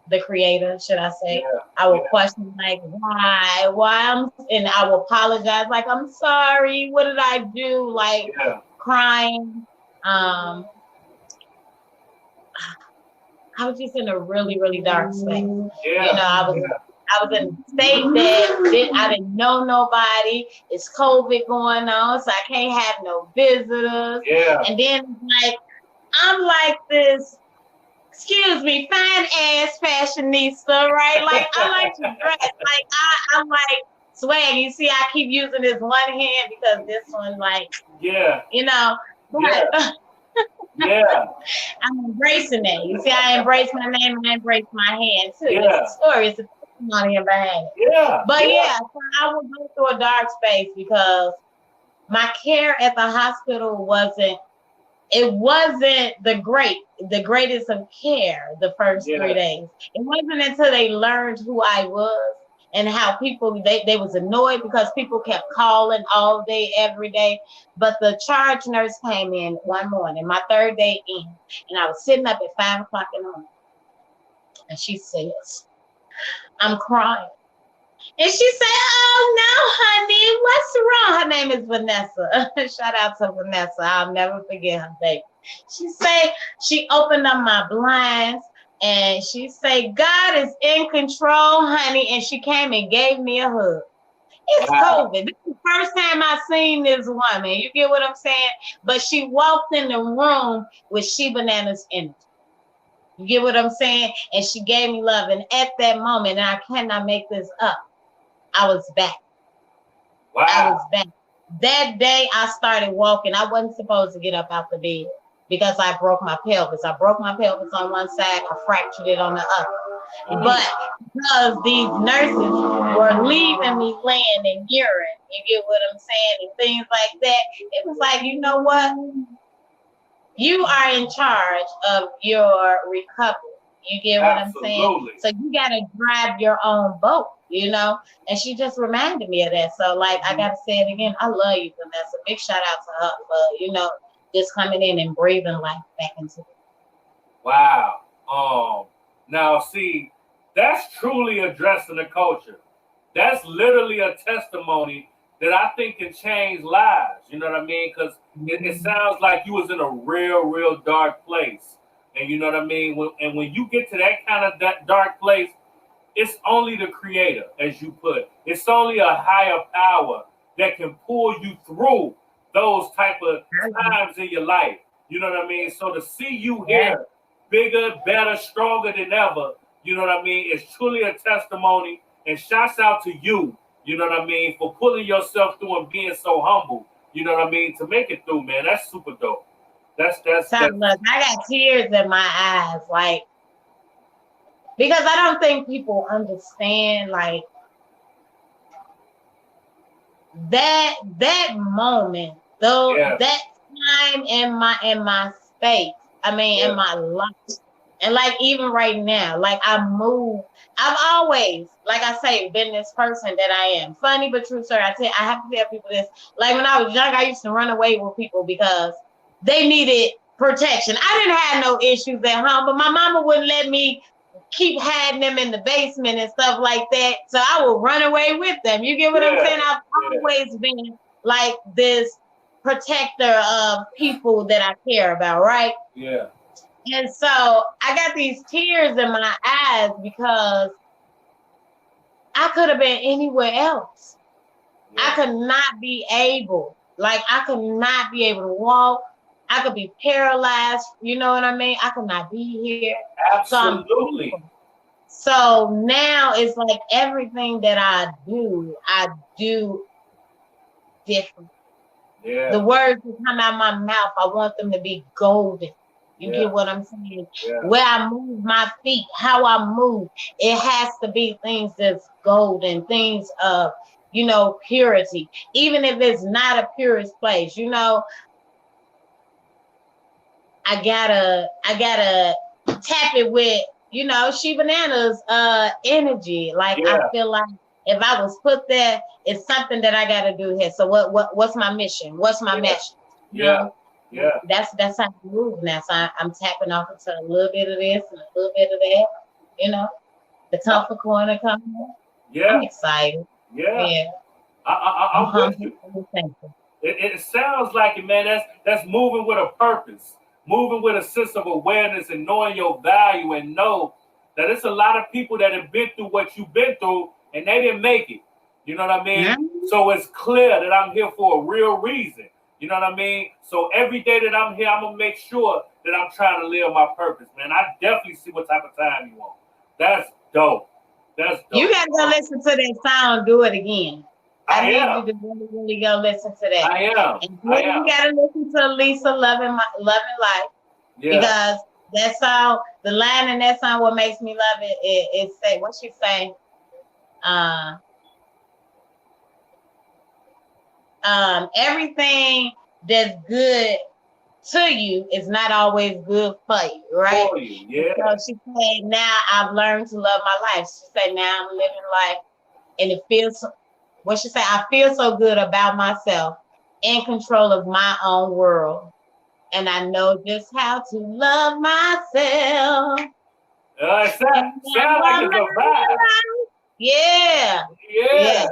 the creator, should I say. Yeah. I would question, like, why and I would apologize, like, I'm sorry, what did I do? Like, crying. I was just in a really, really dark space. Yeah. You know, I was in a state that I didn't know nobody. It's COVID going on, so I can't have no visitors. Yeah. And then, like, I'm like this, excuse me, fine ass fashionista, right? Like, I like to dress. Like, I'm like swag. You see, I keep using this one hand because this one, like, you know, but I'm embracing that. You see, I embrace my name and I embrace my hand too. It's a story. It's a testimony behind it. But so I would go through a dark space because my care at the hospital wasn't the greatest of care the first 3 days. It wasn't until they learned who I was and how people, they was annoyed because people kept calling all day, every day. But the charge nurse came in one morning, my 3rd day in, and I was sitting up at 5 o'clock in the morning. And she says, I'm crying. And she said, oh no, honey, what's wrong? Her name is Vanessa. Shout out to Vanessa. I'll never forget her name. She said, she opened up my blinds and she said, God is in control, honey. And she came and gave me a hug. It's COVID. This is the first time I seen this woman. You get what I'm saying? But she walked in the room with She Bananas energy. You get what I'm saying? And she gave me love. And at that moment, and I cannot make this up, I was back. Wow. I was back. That day I started walking. I wasn't supposed to get up out the bed because I broke my pelvis. I broke my pelvis on one side. I fractured it on the other. But because these nurses were leaving me laying in urine, you get what I'm saying, and things like that, it was like, you know what? You are in charge of your recovery. You get what I'm saying? So you got to drive your own boat, you know? And she just reminded me of that. So, like, I got to say it again. I love you, Vanessa. Big shout out to her for, you know, just coming in and breathing life back into it. Wow. Now, see, that's truly addressing the culture. That's literally a testimony that I think can change lives. You know what I mean? Because it sounds like you was in a real, real dark place. And you know what I mean? When you get to that kind of that dark place, it's only the creator, as you put. It's only a higher power that can pull you through those type of times in your life. You know what I mean? So to see you here, bigger, better, stronger than ever, you know what I mean? It's truly a testimony. And shouts out to you, you know what I mean, for pulling yourself through and being so humble, you know what I mean, to make it through, man. That's super dope. That's I got tears in my eyes, like, because I don't think people understand, like, that moment, though, that time in my space, I mean, in my life. And like, even right now, like, I've always, like I say, been this person that I am. Funny but true, sir. I have to tell people this. Like, when I was young, I used to run away with people because they needed protection. I didn't have no issues at home, but my mama wouldn't let me keep hiding them in the basement and stuff like that. So I would run away with them. You get what I'm saying? I've always been like this protector of people that I care about, right? Yeah. And so I got these tears in my eyes because I could have been anywhere else. Yeah. I could not be able, I could not be able to walk. I could be paralyzed. You know what I mean? I could not be here. Absolutely. So now it's like everything that I do different. Yeah. The words that come out of my mouth, I want them to be golden. You Yeah. get what I'm saying? Yeah. Where I move my feet, how I move, it has to be things that's golden, things of, purity. Even if it's not a purest place, I gotta tap it with, She Banana's energy. Like Yeah. I feel like if I was put there, it's something that I gotta do here. So what's my mission? What's my message? Yeah. Yeah. That's how I move now. So I'm tapping off into a little bit of this and a little bit of that. The comfort corner coming. Yeah. I'm excited. Yeah. Yeah. I'm with you. It sounds like it, man. That's moving with a purpose, moving with a sense of awareness and knowing your value, and know that it's a lot of people that have been through what you've been through and they didn't make it. You know what I mean? Mm-hmm. So it's clear that I'm here for a real reason. You know what I mean? So every day that I'm here, I'm gonna make sure that I'm trying to live my purpose, man. I definitely see what type of time you want. That's dope. That's dope. You gotta go listen to that song, Do It Again. I need am. you to really, really go listen to that. I am. And you gotta listen to Lisa Loving Life. Yeah. Because that song, the line in that song, what makes me love it, it say, what she say? Everything that's good to you is not always good for you, right? For you, yeah. So she said, now I've learned to love my life. She said, now I'm living life, and it feels, what she said, I feel so good about myself, in control of my own world, and I know just how to love myself. It sounds like it's a vibe. Yeah. Yeah.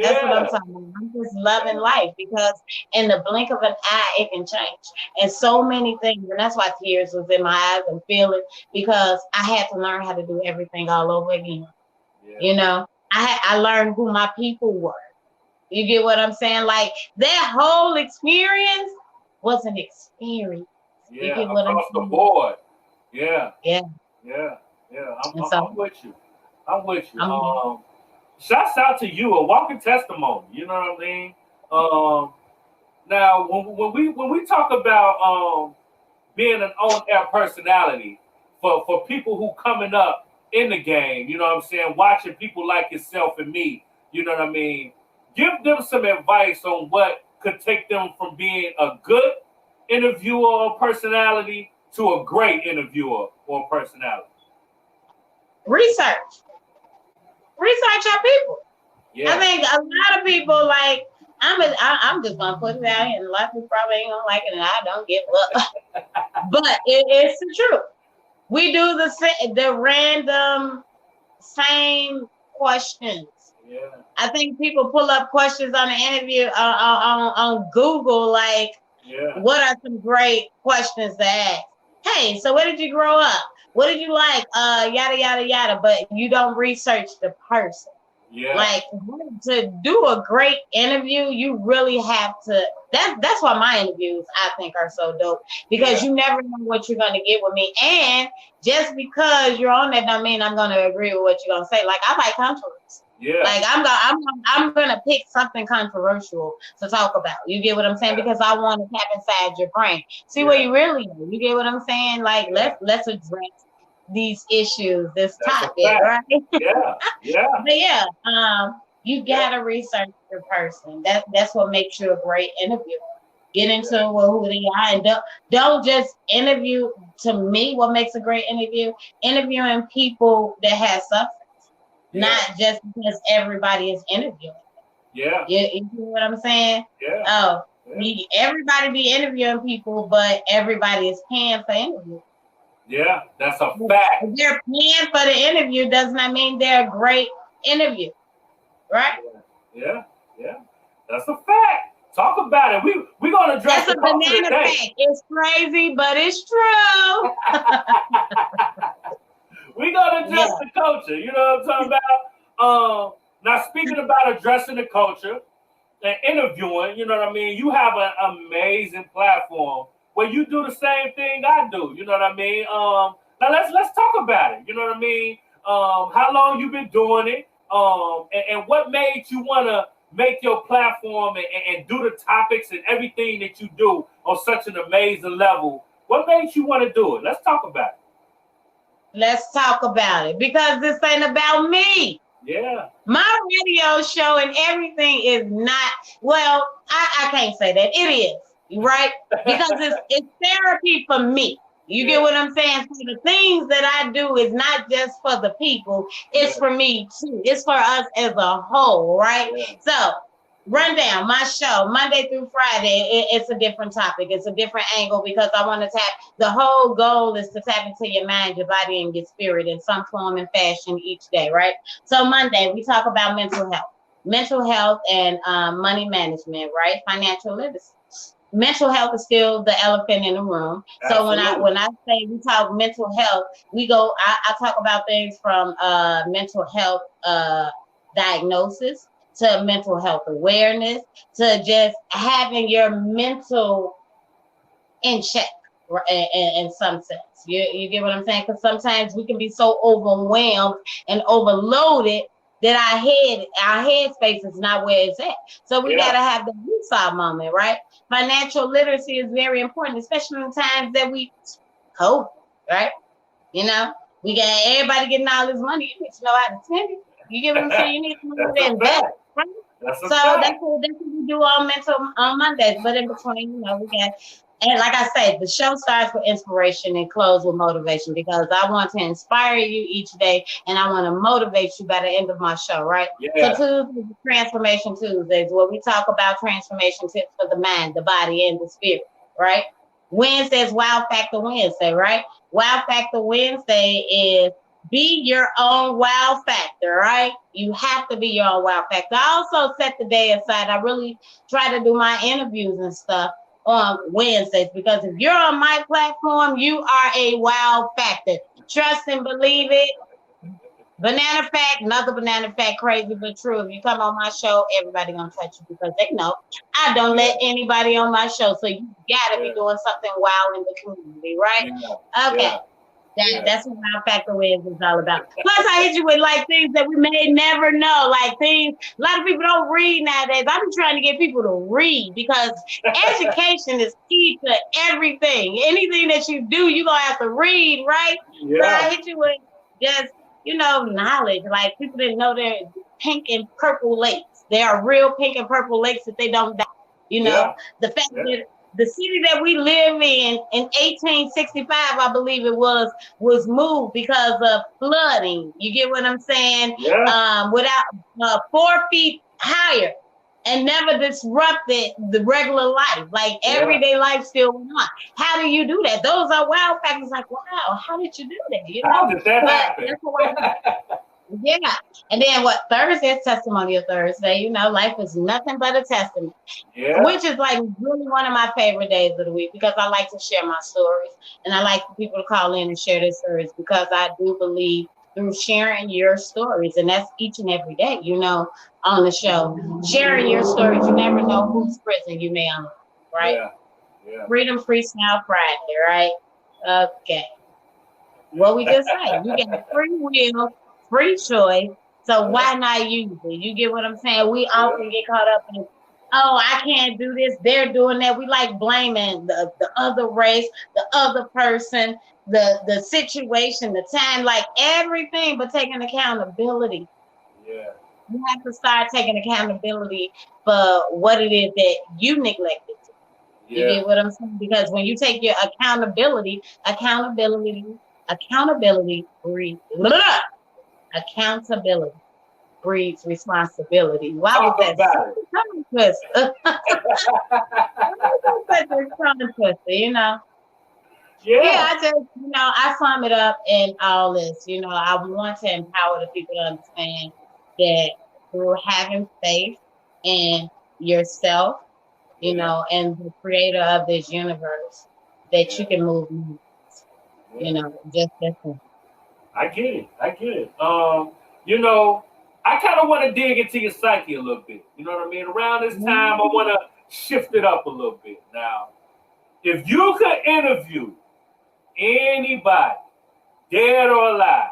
That's what I'm talking about. I'm just loving life, because in the blink of an eye, it can change. And so many things. And that's why tears was in my eyes and feeling, because I had to learn how to do everything all over again. Yeah. I learned who my people were. You get what I'm saying? Like, that whole experience was an experience. Yeah, you get what across I'm the board. Yeah. Yeah. Yeah. Yeah. I'm So- with you. I'm with you. Shouts out to you, a walking testimony. You know what I mean? Now, when we talk about being an on-air personality for people who coming up in the game, you know what I'm saying, watching people like yourself and me, you know what I mean, give them some advice on what could take them from being a good interviewer or personality to a great interviewer or personality. Research your people. Yeah. I think a lot of people, like, I'm just gonna put it out here, and a lot of people probably ain't gonna like it, and I don't give up. But it's the truth. We do the random same questions. Yeah. I think people pull up questions on the interview on Google, like, what are some great questions to ask? Hey, so where did you grow up? What did you like? Yada, yada, yada. But you don't research the person. Yeah. Like, to do a great interview, you really have to. That's why my interviews, I think, are so dope, because you never know what you're gonna get with me. And just because you're on that don't mean I'm gonna agree with what you're gonna say. Like, I like controversy. Yeah. Like, I'm gonna pick something controversial to talk about. You get what I'm saying? Because I want to tap inside your brain, see where you really are. You get what I'm saying? Like, let's address these issues, this topic, right? Yeah. Yeah. But you gotta research your person. That's what makes you a great interviewer. Get into who they are, and don't just interview. To me, what makes a great interview? Interviewing people that have substance. Not just because everybody is interviewing. Yeah. You know what I'm saying? Yeah. Oh, Everybody be interviewing people, but everybody is paying for interviews. Yeah, that's a fact. If they're paying for the interview, does not mean they're a great interview, right? Yeah, that's a fact. Talk about it. We're gonna address that's the a culture banana today. fact. It's crazy, but it's true. We're gonna address the culture. You know what I'm talking about? Now speaking about addressing the culture and interviewing, you know what I mean? You have an amazing platform where you do the same thing I do. You know what I mean? Now let's talk about it. You know what I mean? How long you been doing it? And what made you want to make your platform and do the topics and everything that you do on such an amazing level? What made you want to do it? Let's talk about it. Let's talk about it, because this ain't about me. Yeah. My radio show and everything is not, well, I can't say that. It is, right? Because it's therapy for me. You get what I'm saying? So the things that I do is not just for the people, it's for me too. It's for us as a whole, right? So rundown, my show, Monday through Friday, it's a different topic. It's a different angle, because I want to tap, the whole goal is to tap into your mind, your body, and your spirit in some form and fashion each day, right? So Monday, we talk about mental health and money management, right? Financial literacy. Mental health is still the elephant in the room. Absolutely. So when I say we talk mental health, we go, I talk about things from mental health diagnosis to mental health awareness to just having your mental in check in some sense. You get what I'm saying? Because sometimes we can be so overwhelmed and overloaded that our head space is not where it's at. So we gotta have the woosah moment, right? Financial literacy is very important, especially in times that we COVID, right? You know, we got everybody getting all this money. You need to know how to spend it. You get what I'm saying? You need to know how to invest. Right? That's what we do on Mondays. But in between, you know, we got, and like I said, the show starts with inspiration and close with motivation, because I want to inspire you each day and I want to motivate you by the end of my show, right? Yeah. So Tuesdays, Transformation Tuesdays, where we talk about transformation tips for the mind, the body, and the spirit, right? Wednesdays, Wow Factor Wednesday, right? Wow Factor Wednesday is be your own wow factor, right? You have to be your own wow factor. I also set the day aside. I really try to do my interviews and stuff on Wednesdays, because if you're on my platform, you are a wow factor. Trust and believe it. Banana fact, another banana fact, crazy but true. If you come on my show, everybody gonna touch you, because they know I don't let anybody on my show. So you gotta be doing something wow in the community, right? Okay. That's what Wow Factor is all about. Plus, I hit you with like things that we may never know, like things a lot of people don't read nowadays. I've been trying to get people to read, because education is key to everything. Anything that you do, you're gonna have to read, right? So I hit you with just, you know, knowledge. Like people didn't know there pink and purple lakes. There are real pink and purple lakes that they don't die. You know, the fact that the city that we live in 1865, I believe it was moved because of flooding. You get what I'm saying? Without 4 feet higher, and never disrupted the regular life. Like everyday life still went on. How do you do that? Those are wow factors. Like, wow, how did you do that? You know? How did that happen? Yeah. And then Thursday is Testimonial Thursday. You know, life is nothing but a testament. Which is like really one of my favorite days of the week, because I like to share my stories, and I like for people to call in and share their stories, because I do believe through sharing your stories, and that's each and every day, you know, on the show. Sharing your stories, you never know whose prison you may unlock, right? Freedom Freestyle Friday, right? Okay. What we just said, you get free will, free choice, so why not use it? You get what I'm saying? We often get caught up in, oh, I can't do this, they're doing that. We like blaming the other race, the other person, the situation, the time, like everything, but taking accountability. You have to start taking accountability for what it is that you neglected. You get what I'm saying? Because when you take your accountability, breeds responsibility. Why was Talk that about it. so tongue twister? Such a tongue twister, you know? Yeah, Yeah. I just, I sum it up in all this. I want to empower the people to understand that through having faith in yourself, and the creator of this universe, that you can move mountains, just that simple. I get it. I get it. I kind of want to dig into your psyche a little bit. You know what I mean? Around this time, I want to shift it up a little bit. Now, if you could interview anybody, dead or alive,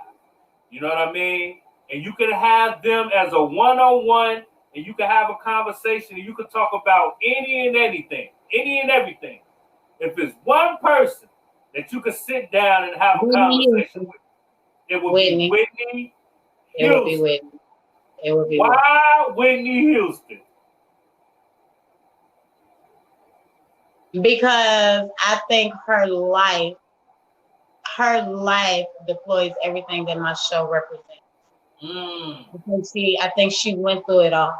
you know what I mean? And you could have them as a one-on-one, and you could have a conversation, and you could talk about any and anything, any and everything. If it's one person that you could sit down and have a Whitney conversation Houston. with, it would be Whitney It would be Houston. Whitney. It would be Whitney. Why Whitney Houston? Because I think her life deploys everything that my show represents. Because I think she went through it all.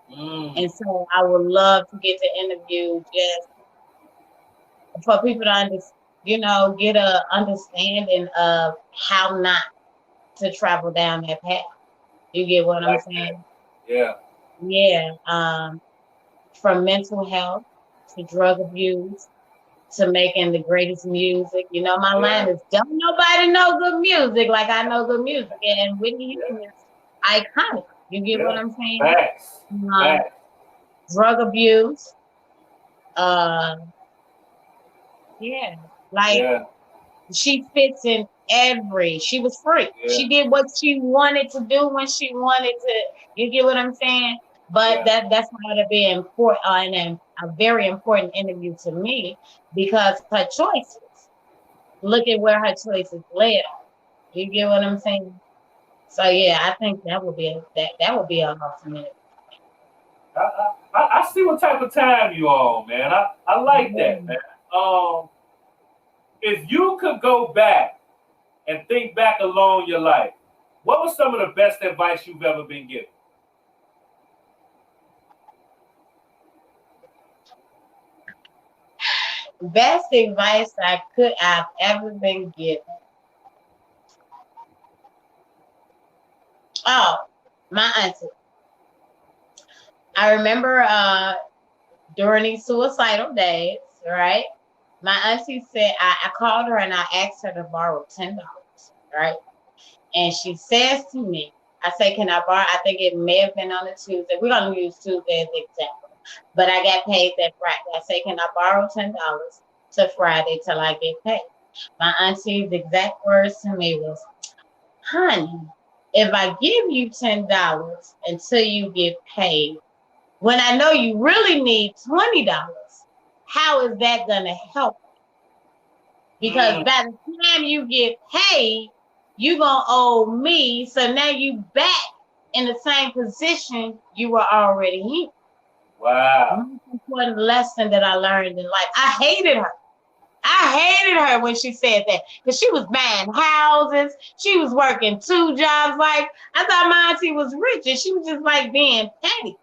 And so I would love to get to interview just for people to get a understanding of how not to travel down that path. You get what I'm saying? Yeah. Yeah. From mental health to drug abuse to making the greatest music. My line is, don't nobody know good music like I know good music. And Whitney Houston is iconic. You get what I'm saying? Facts. Drug abuse. She fits in she was free. Yeah. She did what she wanted to do when she wanted to. You get what I'm saying? But that's going to be important and a very important interview to me, because her choices. Look at where her choices led. You get what I'm saying? So yeah, I think that would be an awesome interview. I see what type of time you on, man. I like that, man. If you could go back and think back along your life, what was some of the best advice you've ever been given? Best advice I've ever been given. Oh, my auntie. I remember during these suicidal days, right? My auntie said, I called her and I asked her to borrow $10, right? And she says to me, I say, can I borrow? I think it may have been on a Tuesday. We're going to use Tuesday as the example. But I got paid that Friday. I say, can I borrow $10 to Friday till I get paid? My auntie's exact words to me was, honey, if I give you $10 until you get paid, when I know you really need $20, how is that going to help? Because by the time you get paid, you're going to owe me. So now you back in the same position you were already in. Wow. Most important lesson that I learned in life. I hated her when she said that, because she was buying houses. She was working 2 jobs. Like, I thought my auntie was rich and she was just like being petty,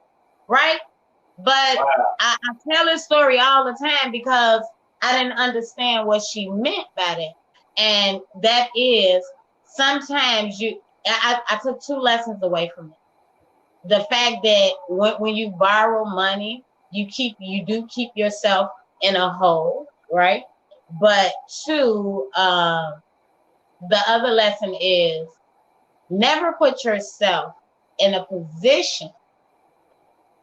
right? But I tell this story all the time because I didn't understand what she meant by that. And that is, sometimes I took 2 lessons away from it. The fact that when you borrow money, you do keep yourself in a hole, right? But 2, the other lesson is never put yourself in a position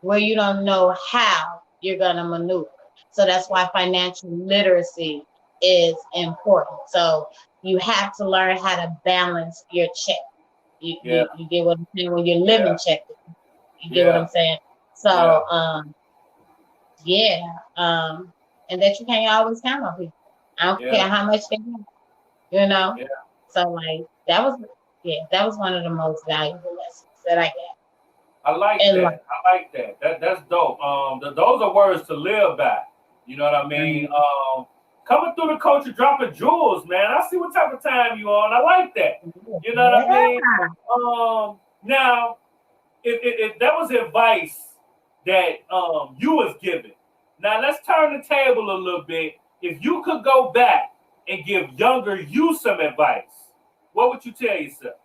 where you don't know how you're going to maneuver. So that's why financial literacy is important. So you have to learn how to balance your check. You get what I'm saying? When you're living check, you get what I'm saying? So, and that you can't always count on people. I don't care how much they have, Yeah. So like that was one of the most valuable lessons that I got. I like that. I like that. That's dope. Those are words to live by. You know what I mean? Coming through the culture, dropping jewels, man. I see what type of time you on. I like that. You know what I mean? Now, if that was advice that you was given, now let's turn the table a little bit. If you could go back and give younger you some advice, what would you tell yourself?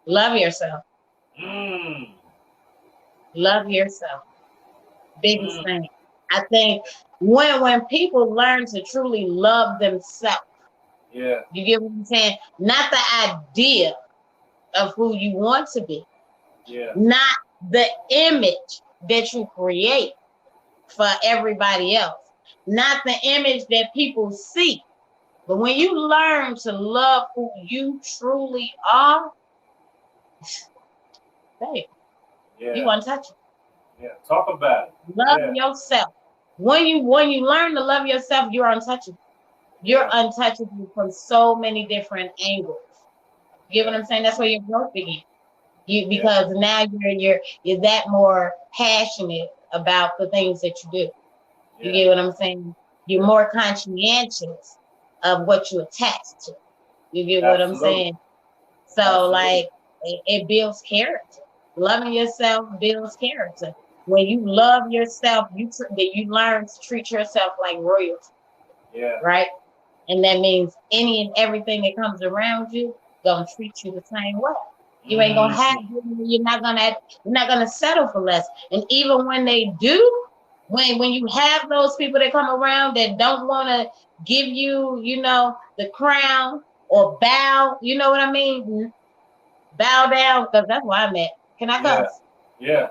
Love yourself. Mm. Love yourself. Biggest Mm. thing. I think when people learn to truly love themselves, Yeah. you get what I'm saying? Not the idea of who you want to be, Yeah. not the image that you create for everybody else, not the image that people see. But when you learn to love who you truly are, babe, Yeah. you untouchable. Yeah. Talk about it. Love Yeah. yourself. When you learn to love yourself, you're untouchable. You're untouchable from so many different angles. You get what I'm saying? That's where your growth begins. Because now you're that more passionate about the things that you do. You get what I'm saying? You're more conscientious of what you attach to. You get what I'm saying? So like it builds character. Loving yourself builds character. When you love yourself, you learn to treat yourself like royalty. Yeah. Right? And that means any and everything that comes around you gonna treat you the same way. You ain't gonna have, you're not gonna settle for less. And even when they do, when you have those people that come around that don't want to give you, the crown or bow, you know what I mean? Bow down, because that's where I'm at. Can I cuss? Yeah.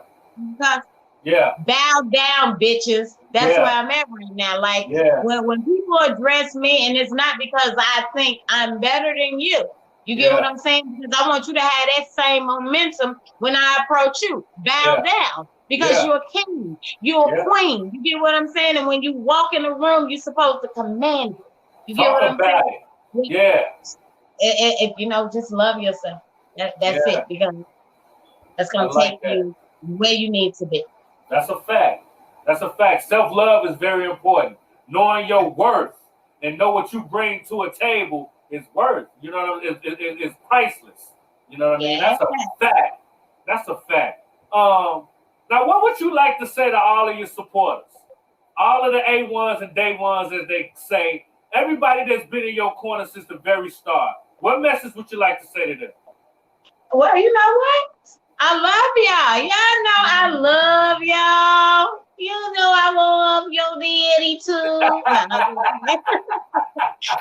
Cuss? Yeah. Bow down, bitches. That's where I'm at right now. Like when people address me, and it's not because I think I'm better than you. You get what I'm saying? Because I want you to have that same momentum when I approach you. Bow down. Because you're a king. You're a queen. You get what I'm saying? And when you walk in the room, you're supposed to command it. You get what I'm saying? Yeah. If just love yourself. That's it. Because that's gonna take you where you need to be. That's a fact. That's a fact. Self-love is very important. Knowing your worth and know what you bring to a table is worth. You know what I mean? It's priceless. You know what I mean? That's a fact. That's a fact. Now, what would you like to say to all of your supporters? All of the A1s and day ones, as they say, everybody that's been in your corner since the very start. What message would you like to say to them? Well, you know what? I love y'all. Y'all know I love y'all. You know I love your daddy too.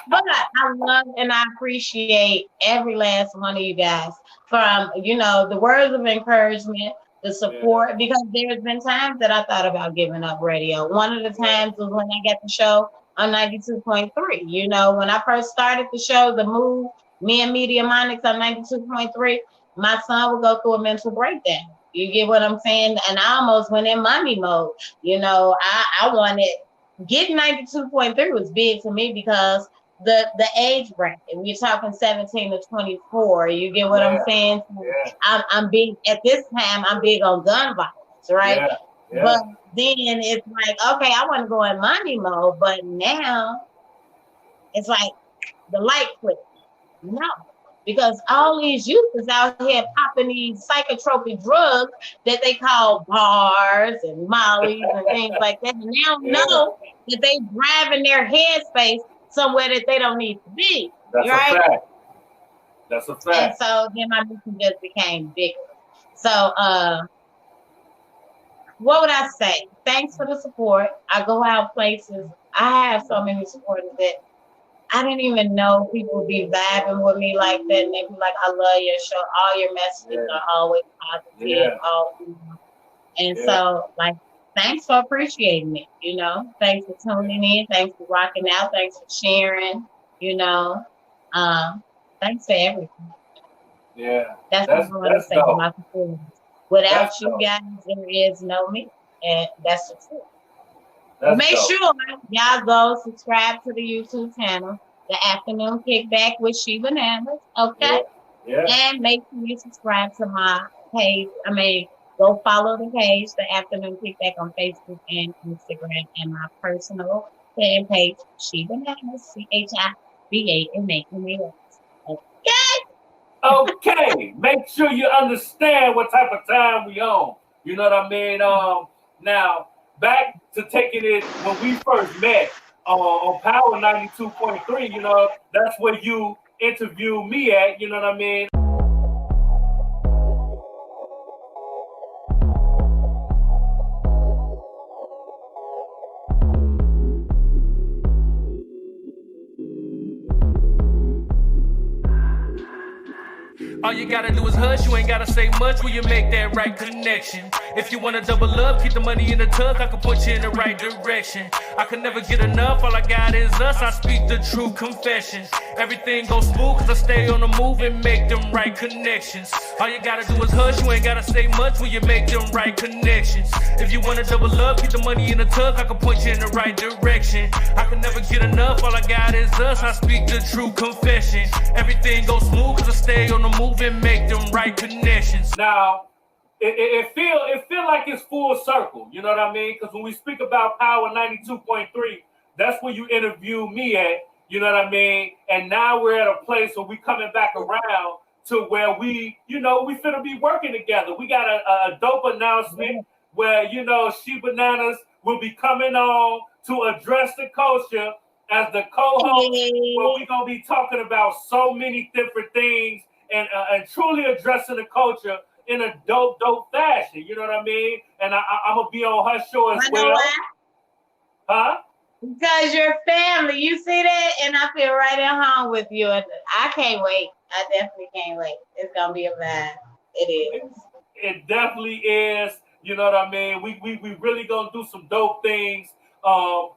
But I love and I appreciate every last one of you guys from, the words of encouragement, the support, because there's been times that I thought about giving up radio. One of the times was when I got the show on 92.3. When I first started the show, the move, me and Media Monics on 92.3, my son would go through a mental breakdown. You get what I'm saying? And I almost went in mommy mode. I wanted, getting 92.3 was big to me because the age bracket, we're talking 17 to 24. You get what I'm saying? I'm big, at this time, I'm big on gun violence, right? But then it's like, okay, I want to go in mommy mode, but now it's like the light flips. No. Because all these youth is out here popping these psychotropic drugs that they call bars and mollies and things like that. And they don't know that they driving their headspace somewhere that they don't need to be. That's right? A fact. That's a fact. And so then my mission just became bigger. So what would I say? Thanks for the support. I go out places. I have so many supporters that I didn't even know people would be vibing with me like that. And they be like, I love your show. All your messages are always positive. And so, like, thanks for appreciating me, Thanks for tuning in. Thanks for rocking out. Thanks for sharing, Thanks for everything. Yeah. That's what I want to say to my supporters. Without you guys, there is no me. And that's the truth. Make sure y'all go subscribe to the YouTube channel, The Afternoon Kickback with She Bananas, okay? And make sure you subscribe to my page. Go follow the page, The Afternoon Kickback, on Facebook and Instagram, and my personal fan page, She Bananas, CHIBANANAS. Okay? Okay, make sure you understand what type of time we on. You know what I mean? Now back to taking it when we first met on Power 92.3. You know, that's where you interviewed me at. You know what I mean? All you gotta do is hush, you ain't gotta say much when you make that right connection. If you wanna double up, keep the money in the tuck, I can put you in the right direction. I can never get enough, all I got is us, I speak the true confession. Everything goes smooth cause I stay on the move and make them right connections. All you gotta do is hush, you ain't gotta say much when you make them right connections. If you wanna double up, keep the money in the tuck, I can put you in the right direction. I can never get enough, all I got is us, I speak the true confession. Everything goes smooth cause I stay on the move and make them right connections. Now, it feel like it's full circle. You know what I mean? Because when we speak about Power 92.3, that's where you interview me at. You know what I mean? And now we're at a place where we coming back around to where we finna be working together. We got a dope announcement where, She Bananas will be coming on to address the culture as the co-host, where we're gonna be talking about so many different things and truly addressing the culture in a dope fashion. You know what I mean? And I'm gonna be on her show as well. Why? Huh? Because you're family. You see that? And I feel right at home with you. And I can't wait. I definitely can't wait. It's going to be a vibe. It is. It definitely is. You know what I mean? We really going to do some dope things,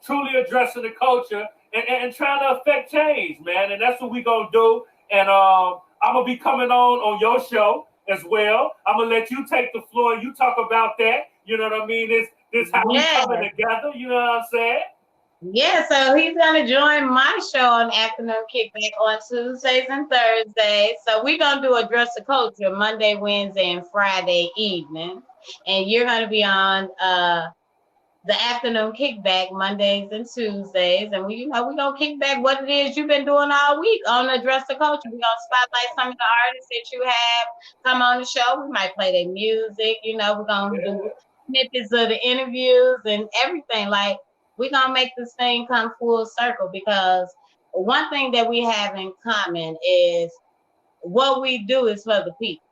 truly addressing the culture and trying to affect change, man. And that's what we going to do. And I'm going to be coming on your show as well. I'm going to let you take the floor and you talk about that. You know what I mean? This how we coming together. You know what I'm saying? Yeah, so he's going to join my show on Afternoon Kickback on Tuesdays and Thursdays. So we're going to do Address the Culture Monday, Wednesday, and Friday evening. And you're going to be on the Afternoon Kickback Mondays and Tuesdays. And we're going to kick back what it is you've been doing all week on Address the Culture. We're going to spotlight some of the artists that you have come on the show. We might play their music. We're going to do snippets of the interviews and everything. Like, we're going to make this thing come full circle, because one thing that we have in common is what we do is for the people.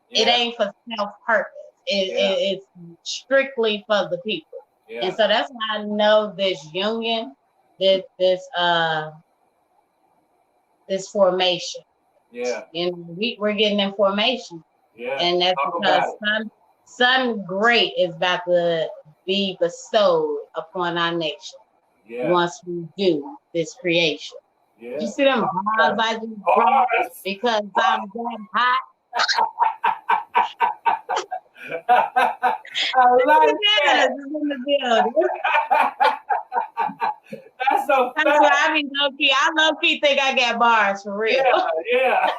Yeah. It ain't for self-purpose. It's strictly for the people. Yeah. And so that's why I know this union, this formation. Yeah. And we're getting in formation. Yeah. And that's because something great is about to be bestowed upon our nation once we do this creation. Yeah. You see them bars I just brought because I'm that hot. I like that. In the building. That's so That's why I be low-key. I low-key think I got bars for real. Yeah.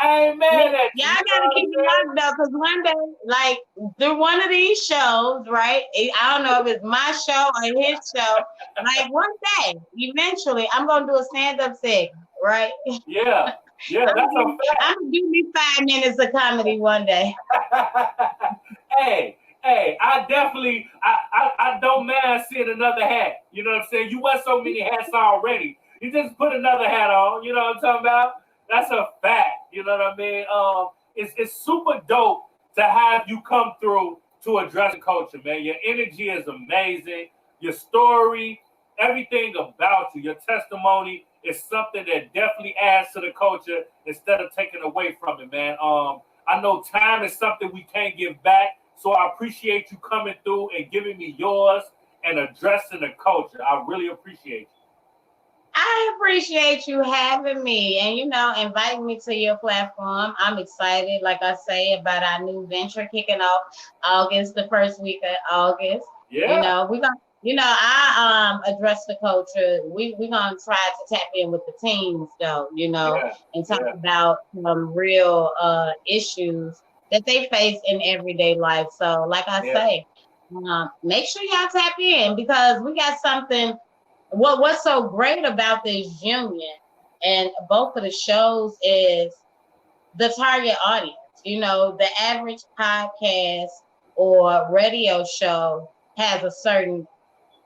I ain't mad at you. Y'all gotta keep it locked though, because one day, like, through one of these shows, right? I don't know if it's my show or his show. Like, one day, eventually, I'm gonna do a stand-up segment, right? Yeah, that's a fact. I'm gonna give me 5 minutes of comedy one day. Hey, I definitely, I don't mind seeing another hat. You know what I'm saying? You wear so many hats already. You just put another hat on. You know what I'm talking about? That's a fact. You know what I mean? It's super dope to have you come through to address the culture, man. Your energy is amazing. Your story, everything about you, your testimony is something that definitely adds to the culture instead of taking away from it, man. I know time is something we can't give back. So I appreciate you coming through and giving me yours and addressing the culture. I really appreciate you. I appreciate you having me and, inviting me to your platform. I'm excited, like I say, about our new venture kicking off August, the first week of August. Yeah. We're going to, I address the culture. We're going to try to tap in with the teams, though, and talk about some real issues that they face in everyday life. So, like I say, make sure y'all tap in, because we got something. What's so great about this union and both of the shows is the target audience. You know, the average podcast or radio show has a certain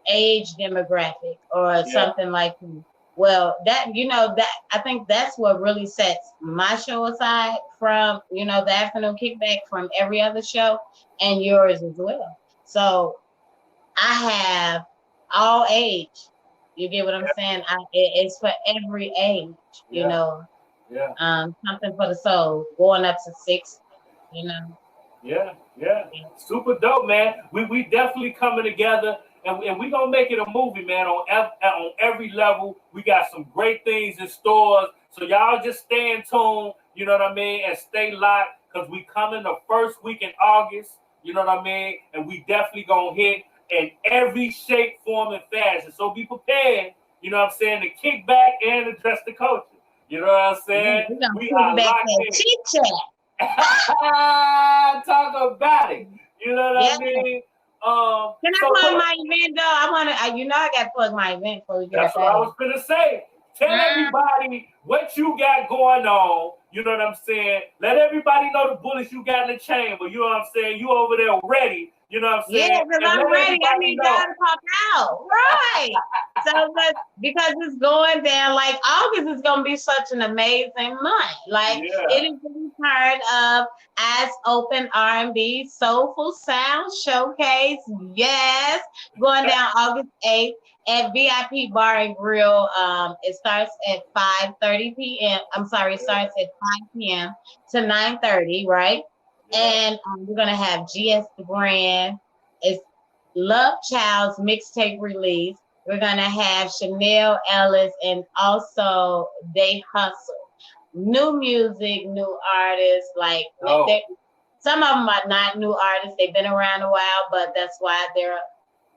age demographic or something like that. Well, that, you know, that I think that's what really sets my show aside from, you know, the afternoon kickback from every other show and yours as well. So I have all age. You get what I'm saying? It's for every age, you know. Something for the soul, going up to 6, you know. Yeah. Super dope, man. We definitely coming together, and we gonna make it a movie, man. On every level, we got some great things in stores. So y'all just stay in tune, you know what I mean, and stay locked, because we coming the first week in August, you know what I mean, and we definitely gonna hit in every shape, form, and fashion. So be prepared, you know what I'm saying, to kick back and address the culture. You know what I'm saying? We are locked in. Talk about it. You know what I mean? Can I plug my event though? I want to. You know, I got to plug my event for you. That's what I was gonna say. Tell everybody what you got going on. You know what I'm saying? Let everybody know the bullets you got in the chamber. You know what I'm saying? You over there ready. You know what I'm saying? Yeah, because I'm ready. I need y'all to pop out. Right. So, because it's going down, like August is going to be such an amazing month. Like, it is the return of Eyes Open R&B Soulful Sound Showcase. Yes. Going down August 8th at VIP Bar and Grill. It starts at 5:30 p.m. I'm sorry, it starts at 5 p.m. to 9:30, right? And we're going to have GS The Brand. It's Love Child's mixtape release. We're going to have Chanel Ellis and also They Hustle. New music, new artists. Like, some of them are not new artists. They've been around a while, but that's why they're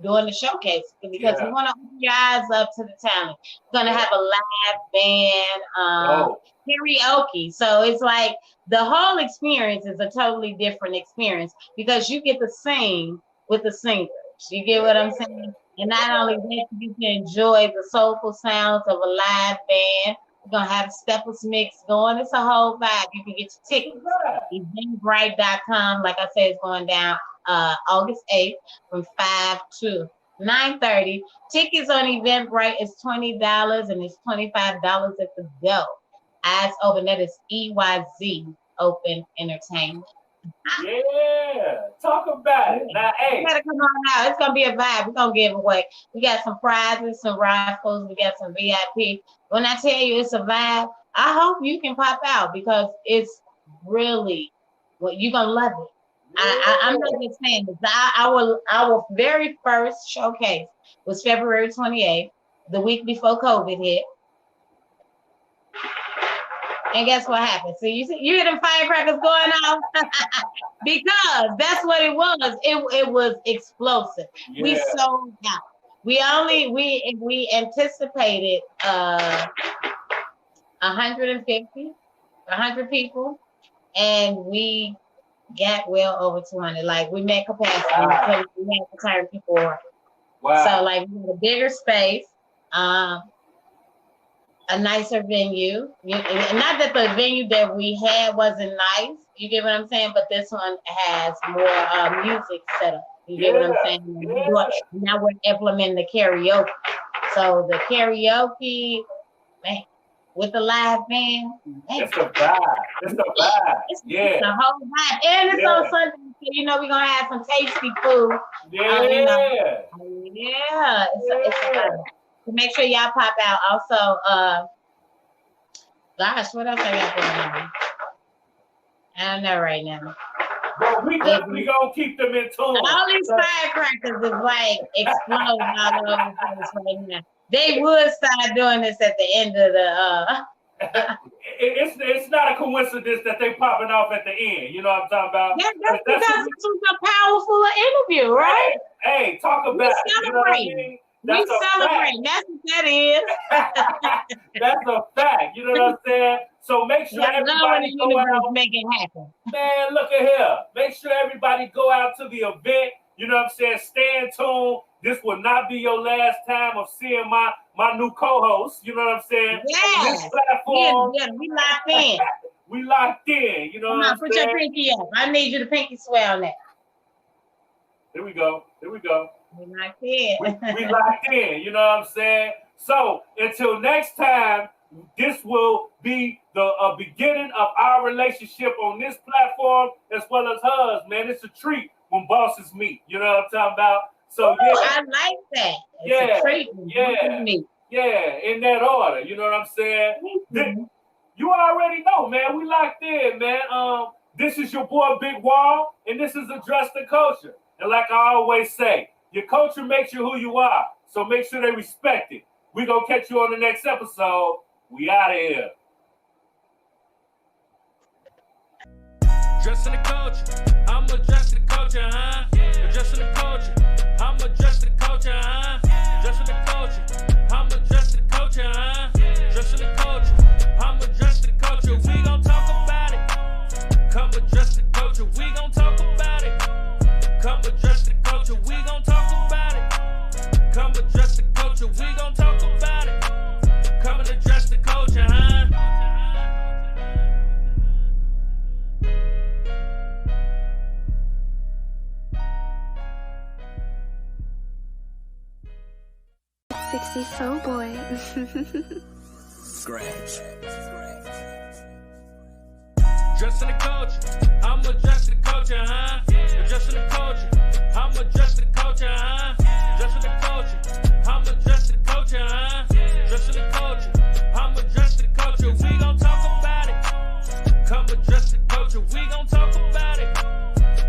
doing the showcase, because we want to open your eyes up to the talent. We're going to have a live band, karaoke. So it's like the whole experience is a totally different experience, because you get to sing with the singers. You get what I'm saying? And not only that, you can enjoy the soulful sounds of a live band. We're going to have Steppers Mix going. It's a whole vibe. You can get your tickets. Eventbrite.com. Like I said, it's going down August 8th from 5 to 9:30. Tickets on Eventbrite is $20 and it's $25 at the door. Eyes Open, that is EYZ Open Entertainment. Yeah, talk about it. Now, hey, you gotta come on out. It's gonna be a vibe. We're gonna give away. We got some prizes, some raffles. We got some VIP. When I tell you it's a vibe, I hope you can pop out, because it's really you're gonna love it. I'm not just saying this. Our very first showcase was February 28th, the week before COVID hit. And guess what happened? So you hear them firecrackers going off? Because that's what it was. It was explosive. Yeah. We sold out. We anticipated 100 people, and we got well over 200. Like, we met capacity because we had to turn people on. Wow. So like, we had a bigger space. A nicer venue. Not that the venue that we had wasn't nice, you get what I'm saying, but this one has more music set up. You get what I'm saying? Yeah. Now we're implementing the karaoke. So the karaoke, man, with the live band, man, it's a vibe. It's the whole vibe. And it's on Sunday, so you know we're gonna have some tasty food. Yeah. It's a vibe. So make sure y'all pop out. Also, gosh, what else I got going on? I don't know right now. But we definitely gonna keep them in tune. All these firecrackers is like exploding all over the place right now. They would start doing this at the end of the. It's not a coincidence that they popping off at the end. You know what I'm talking about? Yeah, that's because this was a powerful interview, right? Hey, talk about it. You know what I mean? We celebrate. That's what that is. That's a fact. You know what I'm saying? So make sure everybody go out. Make it happen. Man, look at here. Make sure everybody go out to the event. You know what I'm saying? Stay in tune. This will not be your last time of seeing my new co-host. You know what I'm saying? Yes. This platform. Yeah, we locked in. We locked in. You know Come what on, I'm put saying? your pinky up. I need you to pinky swear on that. Here we go. Here we go. We locked in. We locked in. You know what I'm saying? So until next time, this will be the beginning of our relationship on this platform as well as hers, man. It's a treat when bosses meet. You know what I'm talking about? So Ooh, I like that. It's a treat when bosses meet. Yeah, in that order. You know what I'm saying? You already know, man. We locked in, man. This is your boy Bigg Wall, and this is Address the Culture. And like I always say, your culture makes you who you are. So make sure they respect it. We're going to catch you on the next episode. We out of here. Addressing the culture, I'm addressing the culture, huh? Addressing the culture, I'm addressing the culture, huh? Addressing the culture, I'm addressing the culture, huh? Addressing the culture, I'm addressing the culture. We gon' talk about it. Come address the culture, we gon' talk about it. Come address the culture, we gon' talk about it. Come address the culture, we gon' talk about it. Come and address the culture, huh? So boy. Scratch. Addressing the culture, I'm addressing the culture, huh? Addressing the culture, I'm addressing the culture, huh? Addressing the culture, I'm addressing the culture, huh? Addressing the culture, I'm addressing the culture. We gon' talk about it. Come address the culture, we gon' talk about it.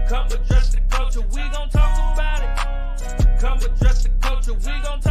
Come address the culture, we gon' talk about it. Come address the culture, we gon' talk